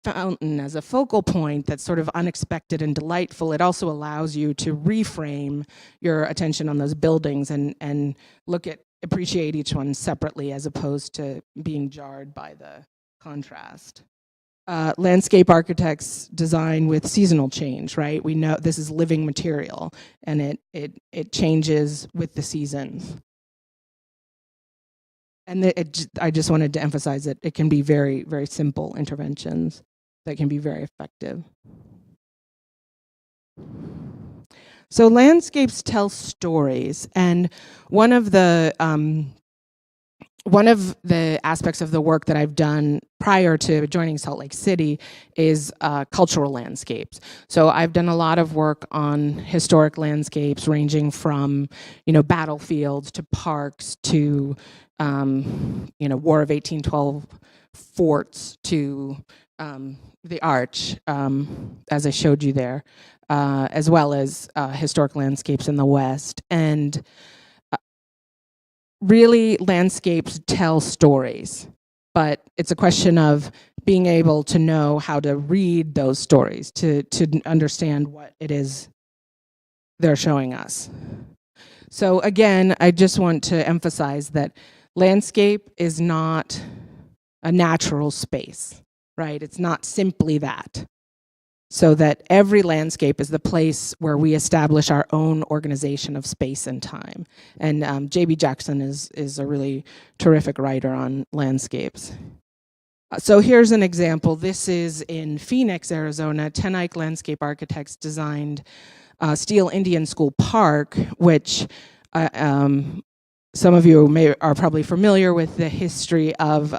Speaker 14: fountain as a focal point that's sort of unexpected and delightful, it also allows you to reframe your attention on those buildings and appreciate each one separately as opposed to being jarred by the contrast. Landscape architects design with seasonal change, right? We know this is living material and it changes with the seasons. And I just wanted to emphasize that it can be very, very simple interventions that can be very effective. So landscapes tell stories, and one of the aspects of the work that I've done prior to joining Salt Lake City is cultural landscapes. So I've done a lot of work on historic landscapes, ranging from battlefields to parks to War of 1812 forts to the Arch, as I showed you there, as well as historic landscapes in the West. And really, landscapes tell stories, but it's a question of being able to know how to read those stories, to understand what it is they're showing us. So again, I just want to emphasize that landscape is not a natural space, right? It's not simply that. So that every landscape is the place where we establish our own organization of space and time. And J.B. Jackson is a really terrific writer on landscapes. So here's an example. This is in Phoenix, Arizona. Tenike Landscape Architects designed Steel Indian School Park, which some of you are probably familiar with the history of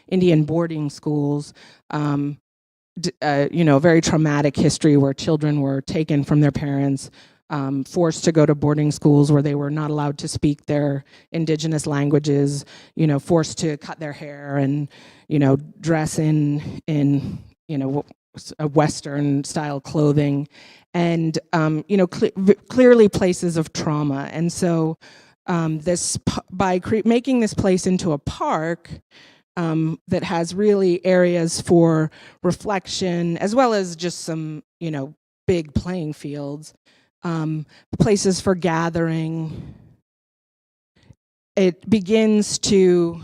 Speaker 14: Indian boarding schools. A very traumatic history where children were taken from their parents, forced to go to boarding schools where they were not allowed to speak their indigenous languages, forced to cut their hair and, dress in a Western style clothing, and, clearly places of trauma. And so making this place into a park, that has really areas for reflection, as well as just some, big playing fields, places for gathering. It begins to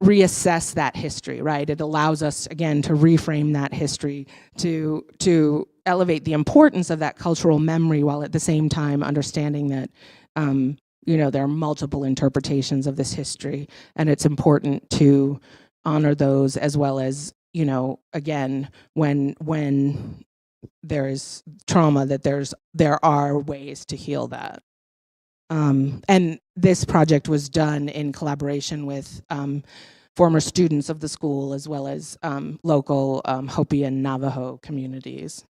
Speaker 14: reassess that history, right? It allows us, again, to reframe that history, to elevate the importance of that cultural memory, while at the same time understanding that there are multiple interpretations of this history, and it's important to honor those, as well as, again, when there is trauma, that there are ways to heal that. And this project was done in collaboration with former students of the school, as well as local Hopi and Navajo communities.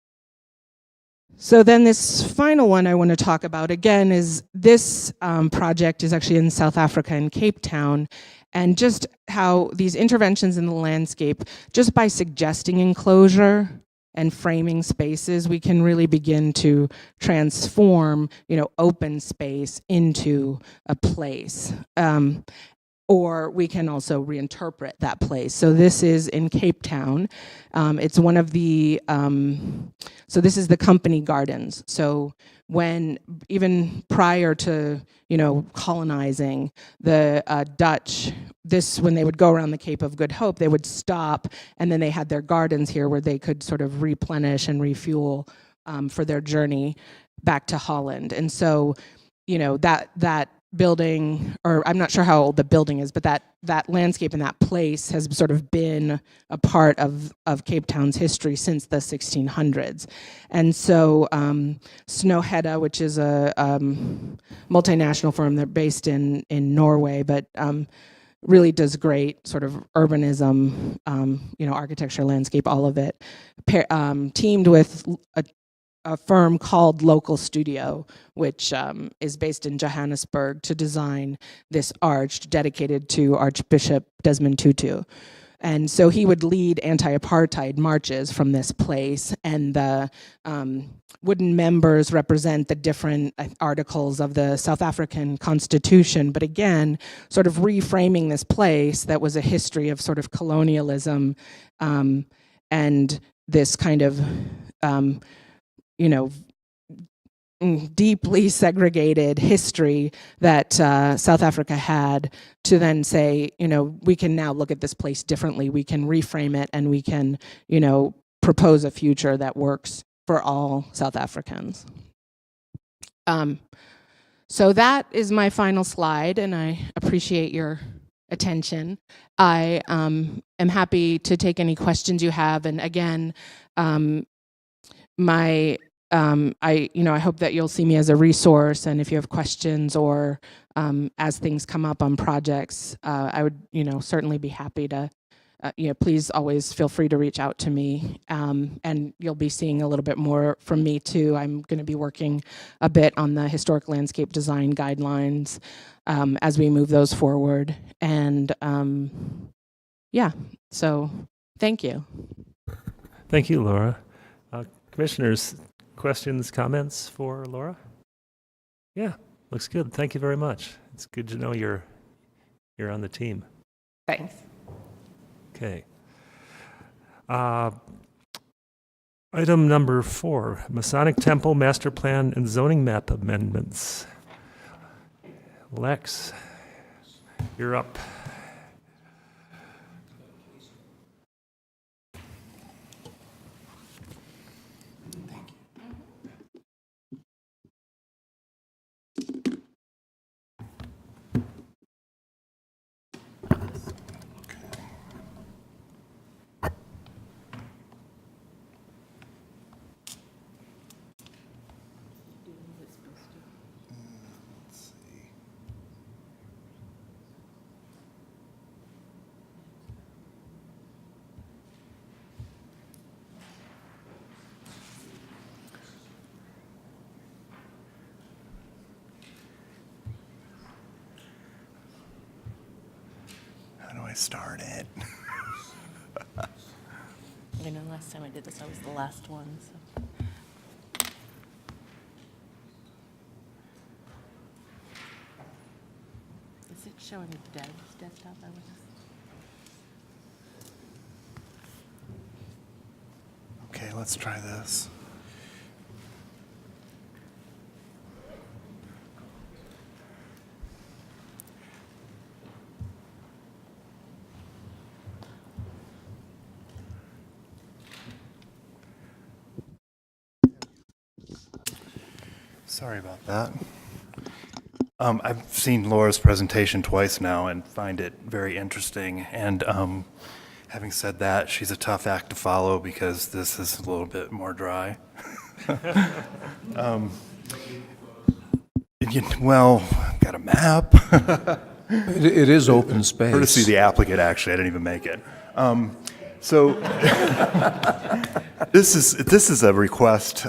Speaker 14: So then this final one I want to talk about, again, is this project is actually in South Africa, in Cape Town, and just how these interventions in the landscape, just by suggesting enclosure and framing spaces, we can really begin to transform, open space into a place. Or we can also reinterpret that place. So this is in Cape Town. It's one of the, so this is the company gardens. So when, even prior to, colonizing, the Dutch, when they would go around the Cape of Good Hope, they would stop, and then they had their gardens here where they could sort of replenish and refuel for their journey back to Holland. And so, that building, or I'm not sure how old the building is, but that landscape and that place has sort of been a part of Cape Town's history since the 1600s. And so Snøhetta, which is a multinational firm, they're based in Norway, but really does great sort of urbanism, architecture, landscape, all of it, teamed with a firm called Local Studio, which is based in Johannesburg, to design this arch dedicated to Archbishop Desmond Tutu. And so he would lead anti-apartheid marches from this place, and the wooden members represent the different articles of the South African Constitution, but again, sort of reframing this place that was a history of sort of colonialism and this kind of deeply segregated history that South Africa had, to then say, we can now look at this place differently. We can reframe it, and we can, propose a future that works for all South Africans. So that is my final slide, and I appreciate your attention. I am happy to take any questions you have, and again, I hope that you'll see me as a resource, and if you have questions or as things come up on projects, I would, certainly be happy to, please always feel free to reach out to me, and you'll be seeing a little bit more from me too. I'm going to be working a bit on the historic landscape design guidelines as we move those forward, and so thank you.
Speaker 1: Thank you, Laura. Commissioners, questions, comments for Laura? Yeah, looks good. Thank you very much. It's good to know you're on the team.
Speaker 13: Thanks.
Speaker 1: Okay. Item number 4, Masonic Temple Master Plan and Zoning Map Amendments. Lex, you're up.
Speaker 5: started.
Speaker 16: I know last time I did this, I was the last one, so. Is it showing Deb's desktop? I wonder.
Speaker 5: Okay, let's try this. Sorry about that. I've seen Laura's presentation twice now and find it very interesting. And having said that, she's a tough act to follow because this is a little bit more dry. Well, I've got a map.
Speaker 4: It is open space.
Speaker 5: Courtesy the applicant, actually. I didn't even make it. So this is a request.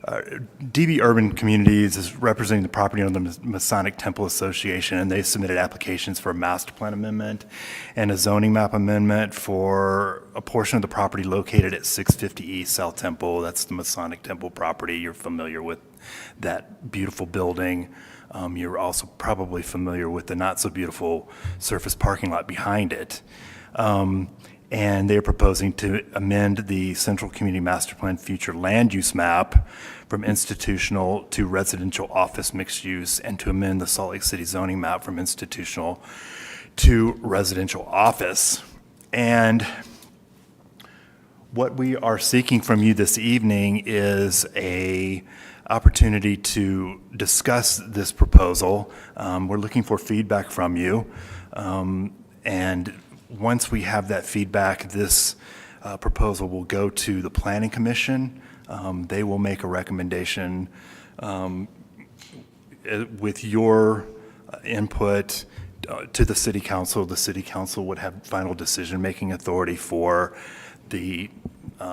Speaker 5: DB Urban Communities is representing the property owner of the Masonic Temple Association, and they submitted applications for a master plan amendment and a zoning map amendment for a portion of the property located at 650 East South Temple. That's the Masonic Temple property. You're familiar with that beautiful building. You're also probably familiar with the not-so-beautiful surface parking lot behind it. And they're proposing to amend the Central Community Master Plan future land use map from institutional to residential office mixed use, and to amend the Salt Lake City zoning map from institutional to residential office. And what we are seeking from you this evening is a opportunity to discuss this proposal. We're looking for feedback from you. And once we have that feedback, this proposal will go to the Planning Commission. They will make a recommendation with your input to the City Council. The City Council would have final decision-making authority for the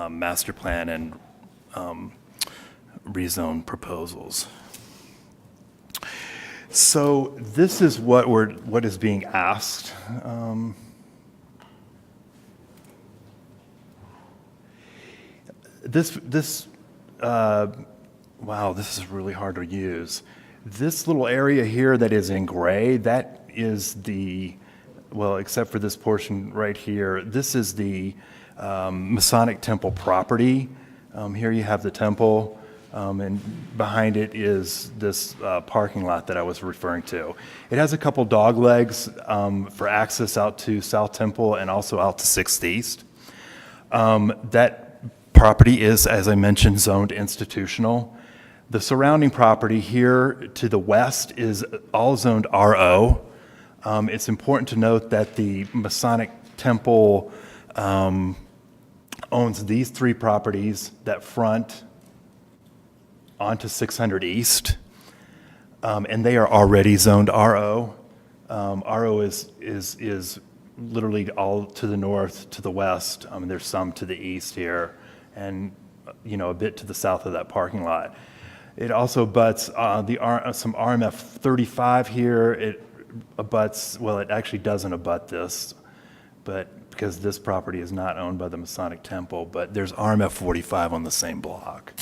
Speaker 5: master plan and rezone proposals. So this is what is being asked. Wow, this is really hard to use. This little area here that is in gray, that is the, well, except for this portion right here, this is the Masonic Temple property. Here you have the temple, and behind it is this parking lot that I was referring to. It has a couple dog legs for access out to South Temple and also out to 6th East. That property is, as I mentioned, zoned institutional. The surrounding property here to the west is all zoned RO. It's important to note that the Masonic Temple owns these three properties that front onto 600 East, and they are already zoned RO. RO is literally all to the north, to the west. There's some to the east here, and a bit to the south of that parking lot. It also abuts some Rmf 35 here. It abuts, well, it actually doesn't abut this, but because this property is not owned by the Masonic Temple, but there's Rmf 45 on the same block.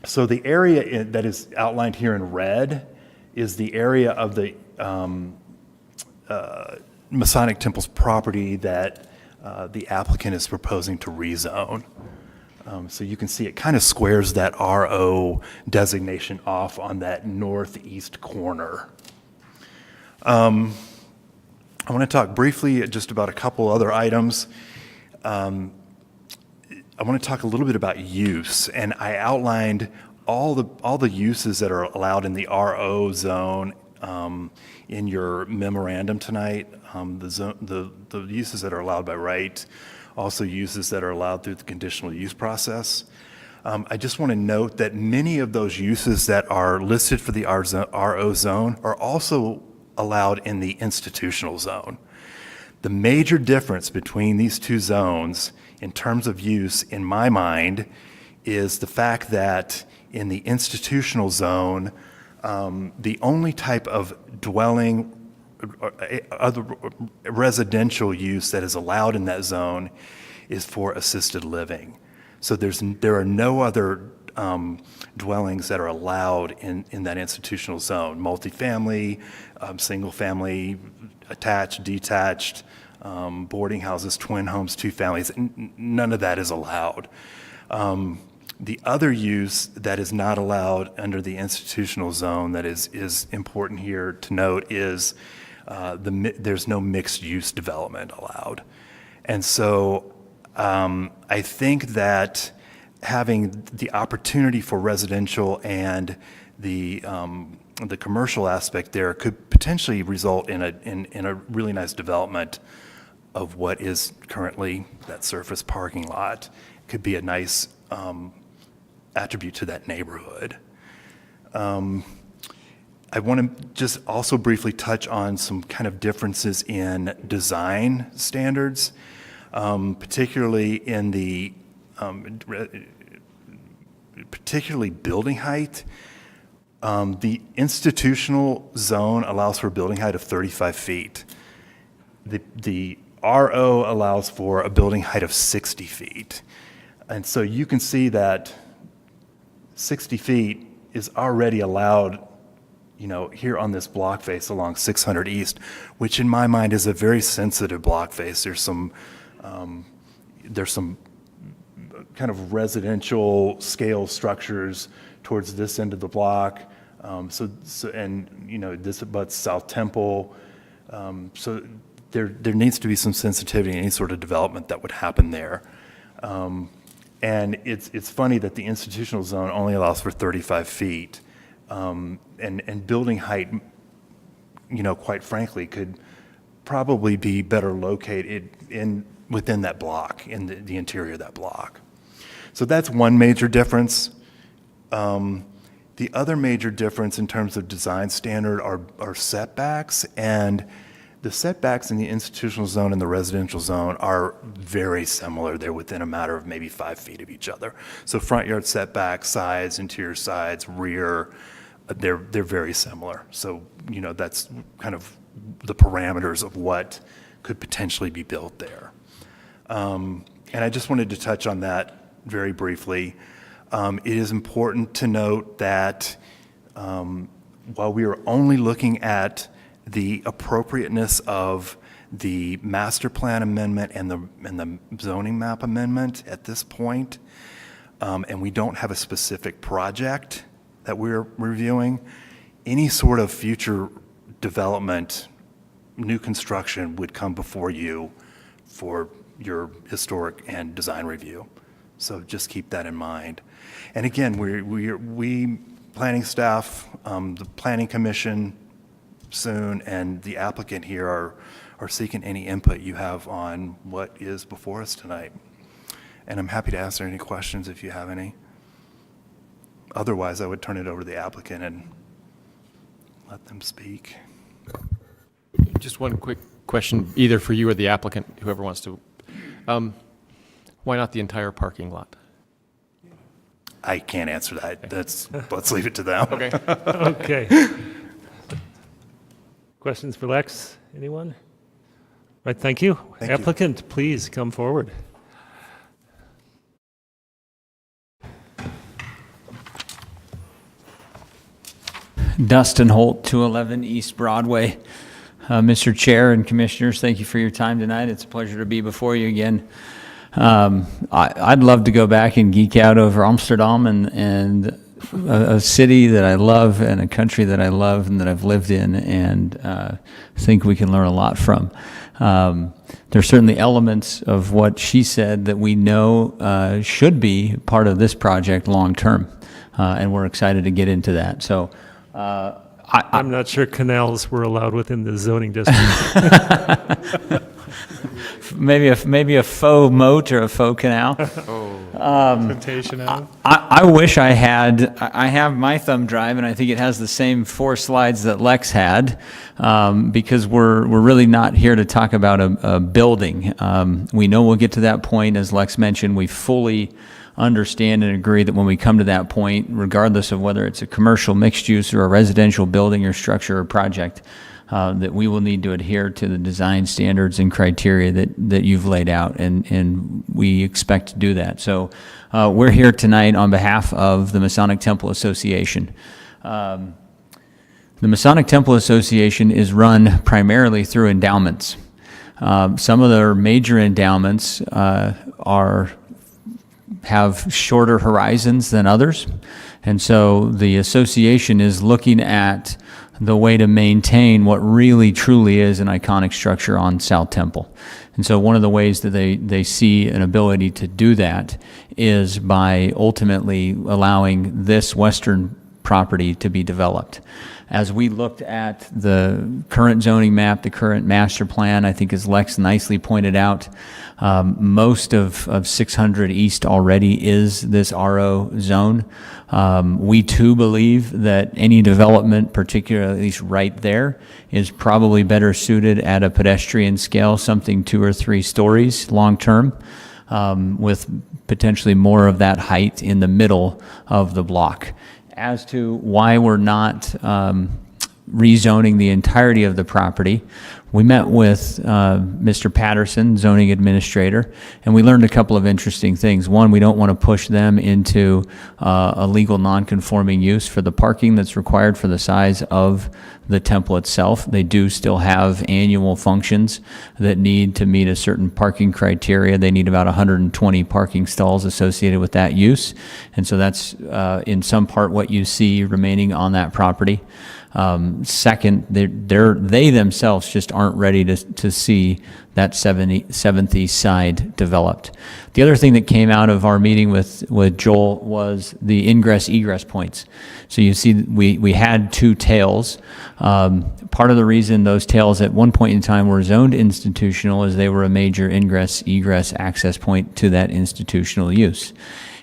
Speaker 5: So the area that is outlined here in red is the area of the Masonic Temple's property that the applicant is proposing to rezone. So you can see it kind of squares that RO designation off on that northeast corner. I want to talk briefly just about a couple other items. I want to talk a little bit about use, and I outlined all the uses that are allowed in the RO zone in your memorandum tonight. The uses that are allowed by right, also uses that are allowed through the conditional use process. I just want to note that many of those uses that are listed for the RO zone are also allowed in the institutional zone. The major difference between these two zones in terms of use, in my mind, is the fact that in the institutional zone, the only type of dwelling
Speaker 17: other residential use that is allowed in that zone is for assisted living. So there are no other dwellings that are allowed in that institutional zone. Multifamily, single family, attached, detached, boarding houses, twin homes, two families, none of that is allowed. The other use that is not allowed under the institutional zone that is important here to note is there's no mixed use development allowed. And so I think that having the opportunity for residential and the commercial aspect there could potentially result in a really nice development of what is currently that surface parking lot. Could be a nice attribute to that neighborhood. I want to just also briefly touch on some kind of differences in design standards, particularly in the particularly building height. The institutional zone allows for a building height of 35 feet. The RO allows for a building height of 60 feet. And so you can see that 60 feet is already allowed, here on this block face along 600 East, which in my mind is a very sensitive block face. There's some kind of residential scale structures towards this end of the block. This abuts South Temple. So there needs to be some sensitivity in any sort of development that would happen there. And it's funny that the institutional zone only allows for 35 feet. And building height, quite frankly, could probably be better located within that block, in the interior of that block. So that's one major difference. The other major difference in terms of design standard are setbacks, and the setbacks in the institutional zone and the residential zone are very similar. They're within a matter of maybe 5 feet of each other. So front yard setback, sides, interior sides, rear, they're very similar. So, that's kind of the parameters of what could potentially be built there. And I just wanted to touch on that very briefly. It is important to note that while we are only looking at the appropriateness of the master plan amendment and the zoning map amendment at this point, and we don't have a specific project that we're reviewing, any sort of future development, new construction would come before you for your historic and design review. So just keep that in mind. And again, we planning staff, the planning commission soon, and the applicant here are seeking any input you have on what is before us tonight. And I'm happy to answer any questions if you have any. Otherwise, I would turn it over to the applicant and let them speak.
Speaker 7: Just one quick question, either for you or the applicant, whoever wants to. Why not the entire parking lot?
Speaker 17: I can't answer that. Let's leave it to them.
Speaker 7: Okay.
Speaker 1: Okay. Questions for Lex? Anyone? Right, thank you.
Speaker 17: Thank you.
Speaker 1: Applicant, please come forward.
Speaker 18: Dustin Holt, 211 East Broadway. Mr. Chair and Commissioners, thank you for your time tonight. It's a pleasure to be before you again. I'd love to go back and geek out over Amsterdam and a city that I love and a country that I love and that I've lived in, and think we can learn a lot from. There's certainly elements of what she said that we know should be part of this project long term, and we're excited to get into that. So.
Speaker 1: I'm not sure canals were allowed within the zoning district.
Speaker 18: maybe a faux moat or a faux canal. I wish I had. I have my thumb drive, and I think it has the same 4 slides that Lex had, because we're really not here to talk about a building. We know we'll get to that point, as Lex mentioned. We fully understand and agree that when we come to that point, regardless of whether it's a commercial mixed use or a residential building or structure or project, that we will need to adhere to the design standards and criteria that you've laid out, and we expect to do that. So we're here tonight on behalf of the Masonic Temple Association. The Masonic Temple Association is run primarily through endowments. Some of their major endowments have shorter horizons than others, and so the association is looking at the way to maintain what really truly is an iconic structure on South Temple. And so one of the ways that they see an ability to do that is by ultimately allowing this western property to be developed. As we looked at the current zoning map, the current master plan, I think as Lex nicely pointed out, most of 600 East already is this RO zone. We too believe that any development, particularly at least right there, is probably better suited at a pedestrian scale, something 2 or 3 stories long term, with potentially more of that height in the middle of the block. As to why we're not rezoning the entirety of the property, we met with Mr. Patterson, zoning administrator, and we learned a couple of interesting things. One, we don't want to push them into a legal non-conforming use for the parking that's required for the size of the temple itself. They do still have annual functions that need to meet a certain parking criteria. They need about 120 parking stalls associated with that use, and so that's in some part what you see remaining on that property. Second, they themselves just aren't ready to see that 7th East side developed. The other thing that came out of our meeting with Joel was the ingress egress points. So you see we had 2 tails. Part of the reason those tails at one point in time were zoned institutional is they were a major ingress egress access point to that institutional use.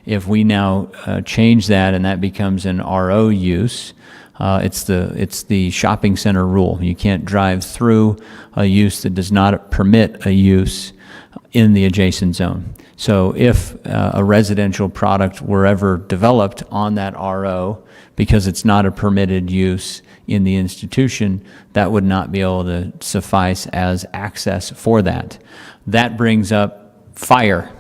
Speaker 18: If we now change that and that becomes an RO use, it's the shopping center rule. You can't drive through a use that does not permit a use in the adjacent zone. So if a residential product were ever developed on that RO, because it's not a permitted use in the institution, that would not be able to suffice as access for that. That brings up fire.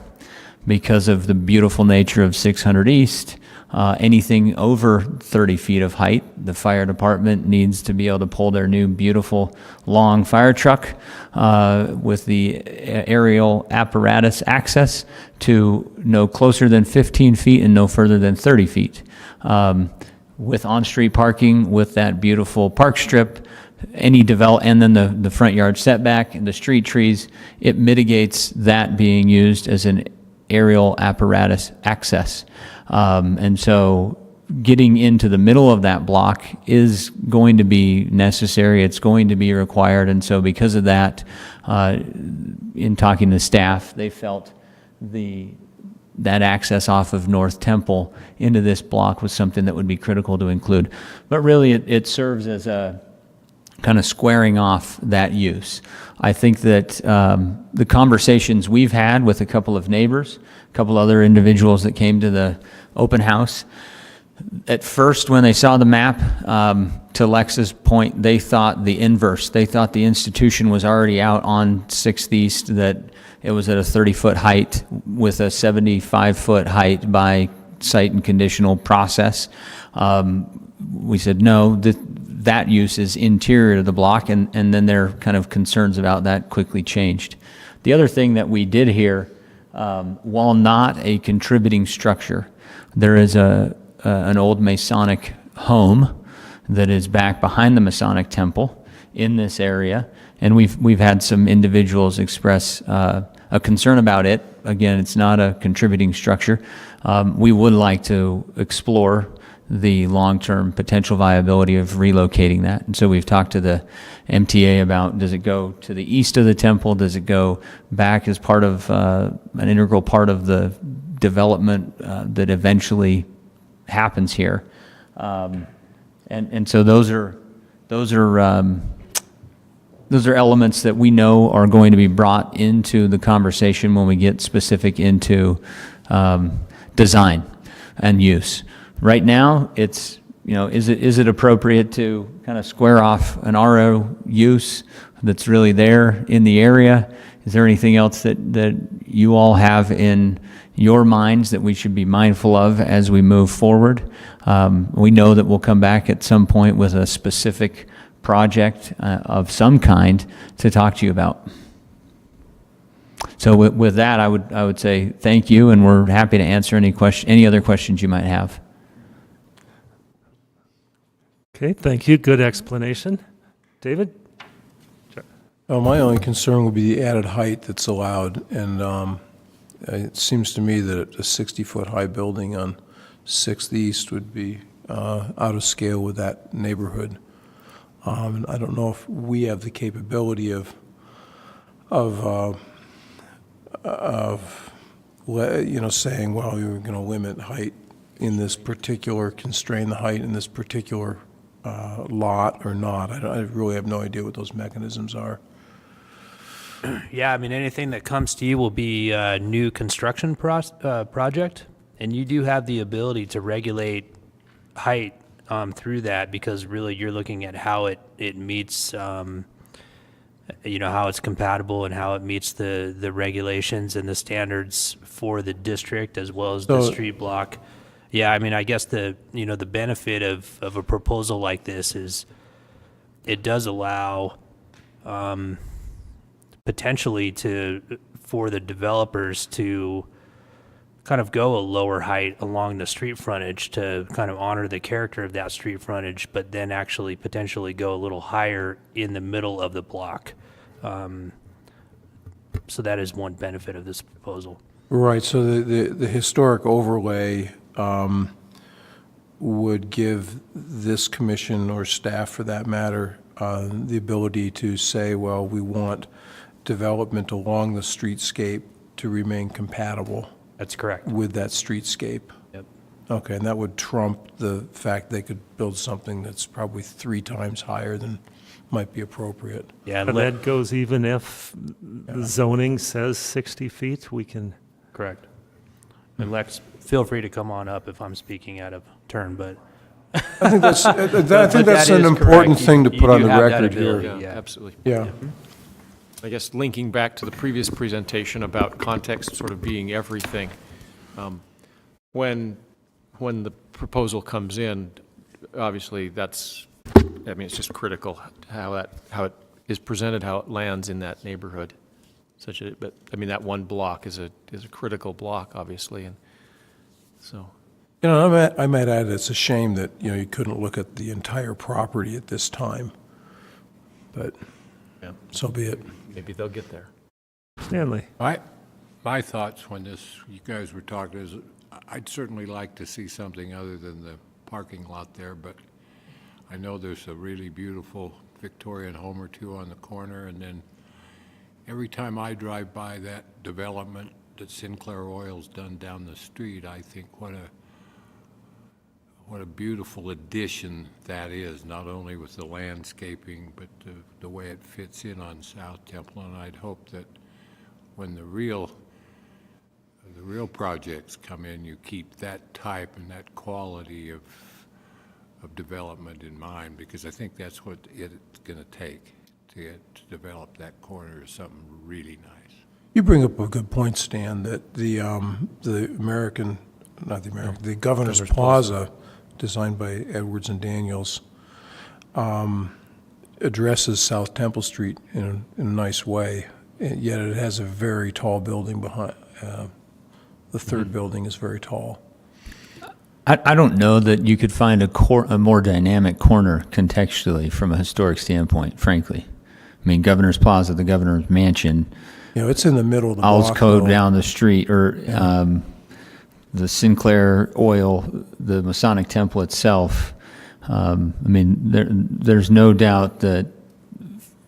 Speaker 18: Because of the beautiful nature of 600 East, anything over 30 feet of height, the fire department needs to be able to pull their new beautiful long fire truck with the aerial apparatus access to no closer than 15 feet and no further than 30 feet. With on-street parking, with that beautiful park strip, and then the front yard setback and the street trees, it mitigates that being used as an aerial apparatus access. And so getting into the middle of that block is going to be necessary. It's going to be required. And so because of that, in talking to staff, they felt that access off of North Temple into this block was something that would be critical to include. But really, it serves as a kind of squaring off that use. I think that the conversations we've had with a couple of neighbors, a couple other individuals that came to the open house, at first when they saw the map, to Lex's point, they thought the inverse. They thought the institution was already out on 6th East, that it was at a 30-foot height with a 75-foot height by site and conditional process. We said, no, that use is interior to the block, and then their kind of concerns about that quickly changed. The other thing that we did here, while not a contributing structure, there is an old Masonic home that is back behind the Masonic Temple in this area, and we've had some individuals express a concern about it. Again, it's not a contributing structure. We would like to explore the long-term potential viability of relocating that. And so we've talked to the MTA about, does it go to the east of the temple? Does it go back as part of an integral part of the development that eventually happens here? And so those are elements that we know are going to be brought into the conversation when we get specific into design and use. Right now, it's is it appropriate to kind of square off an RO use that's really there in the area? Is there anything else that you all have in your minds that we should be mindful of as we move forward? We know that we'll come back at some point with a specific project of some kind to talk to you about. So with that, I would say thank you, and we're happy to answer any other questions you might have.
Speaker 1: Okay, thank you. Good explanation. David?
Speaker 4: My only concern would be the added height that's allowed, and it seems to me that a 60-foot high building on 6th East would be out of scale with that neighborhood. And I don't know if we have the capability of saying, well, you're going to limit height in this particular, constrain the height in this particular lot or not. I really have no idea what those mechanisms are.
Speaker 8: Yeah, I mean, anything that comes to you will be a new construction project, and you do have the ability to regulate height through that, because really you're looking at how it meets, how it's compatible and how it meets the regulations and the standards for the district as well as the street block. Yeah, I mean, I guess the benefit of a proposal like this is it does allow potentially for the developers to kind of go a lower height along the street frontage to kind of honor the character of that street frontage, but then actually potentially go a little higher in the middle of the block. So that is one benefit of this proposal.
Speaker 4: Right, so the historic overlay would give this commission, or staff for that matter, the ability to say, well, we want development along the streetscape to remain compatible.
Speaker 8: That's correct.
Speaker 4: With that streetscape.
Speaker 8: Yep.
Speaker 4: Okay, and that would trump the fact they could build something that's probably 3 times higher than might be appropriate.
Speaker 8: Yeah,
Speaker 1: But that goes even if the zoning says 60 feet, we can...
Speaker 8: Correct. And Lex, feel free to come on up if I'm speaking out of turn, but...
Speaker 4: I think that's an important thing to put on the record here.
Speaker 8: Yeah,
Speaker 7: Absolutely.
Speaker 4: Yeah.
Speaker 7: I guess linking back to the previous presentation about context sort of being everything, when the proposal comes in, obviously it's just critical how it is presented, how it lands in that neighborhood. But I mean, that one block is a critical block, obviously, and so.
Speaker 4: I might add, it's a shame that, you couldn't look at the entire property at this time, but so be it.
Speaker 7: Maybe they'll get there.
Speaker 1: Stanley?
Speaker 19: My thoughts when you guys were talking is, I'd certainly like to see something other than the parking lot there, but I know there's a really beautiful Victorian home or two on the corner, and then every time I drive by that development that Sinclair Oil's done down the street, I think what a beautiful addition that is, not only with the landscaping, but the way it fits in on South Temple. And I'd hope that when the real projects come in, you keep that type and that quality of development in mind, because I think that's what it's going to take to develop that corner to something really nice.
Speaker 4: You bring up a good point, Stan, that the Governor's Plaza, designed by Edwards and Daniels, addresses South Temple Street in a nice way, yet it has a very tall building behind. The third building is very tall.
Speaker 18: I don't know that you could find a more dynamic corner contextually from a historic standpoint, frankly. I mean, Governor's Plaza, the Governor's Mansion.
Speaker 4: It's in the middle of the block.
Speaker 18: Alsco down the street, or the Sinclair Oil, the Masonic Temple itself. I mean, there's no doubt that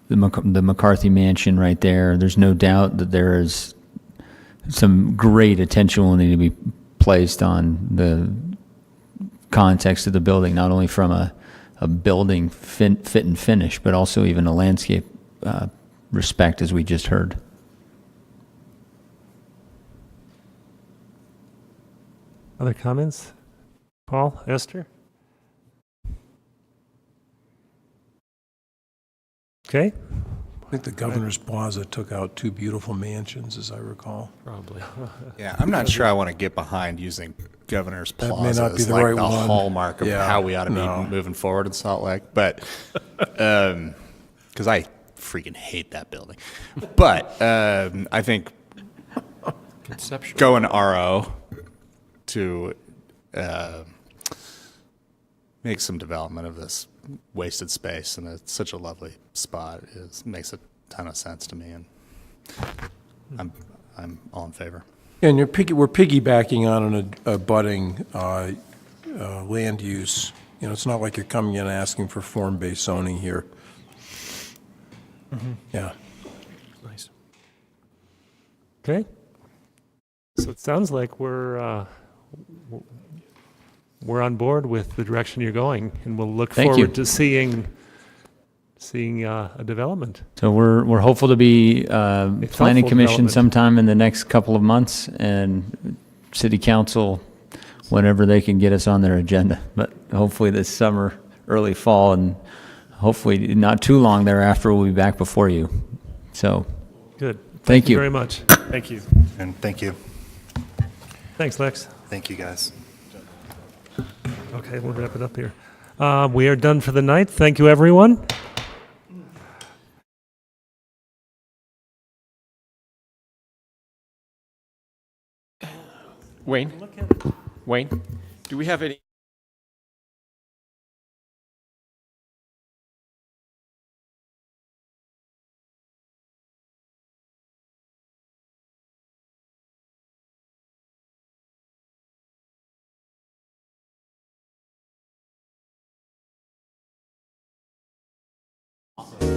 Speaker 18: the McCarthy Mansion right there, there's no doubt that there is some great attention will need to be placed on the context of the building, not only from a building fit and finish, but also even a landscape respect, as we just heard.
Speaker 1: Other comments? Paul, Esther? Okay?
Speaker 4: I think the Governor's Plaza took out two beautiful mansions, as I recall.
Speaker 1: Probably.
Speaker 5: Yeah, I'm not sure I want to get behind using Governor's
Speaker 4: That may
Speaker 5: Plaza
Speaker 4: not be
Speaker 5: as
Speaker 4: the
Speaker 5: like
Speaker 4: right
Speaker 5: the
Speaker 4: one.
Speaker 5: hallmark of
Speaker 4: Yeah,
Speaker 5: how we ought to
Speaker 4: no.
Speaker 5: be moving forward in Salt Lake, but because I freaking hate that building. But I think
Speaker 7: Conceptual.
Speaker 5: going RO to make some development of this wasted space, and it's such a lovely spot, makes a ton of sense to me, and I'm all in favor.
Speaker 4: And we're piggybacking on a budding land use. You know, it's not like you're coming in and asking for form-based zoning here. Yeah.
Speaker 7: Nice.
Speaker 1: Okay. So it sounds like we're on board with the direction you're going, and we'll look
Speaker 18: Thank you.
Speaker 1: forward to seeing a development.
Speaker 18: So we're hopeful to be planning
Speaker 1: helpful
Speaker 18: commission
Speaker 1: development.
Speaker 18: sometime in the next couple of months, and city council whenever they can get us on their agenda. But hopefully this summer, early fall, and hopefully not too long thereafter, we'll be back before you. So
Speaker 1: Good.
Speaker 18: Thank you.
Speaker 1: very much. Thank you.
Speaker 17: And thank you.
Speaker 1: Thanks, Lex.
Speaker 17: Thank you, guys.
Speaker 1: Okay, we'll wrap it up here. We are done for the night. Thank you, everyone.
Speaker 7: Wayne, do we have any?
Speaker 1: Awesome.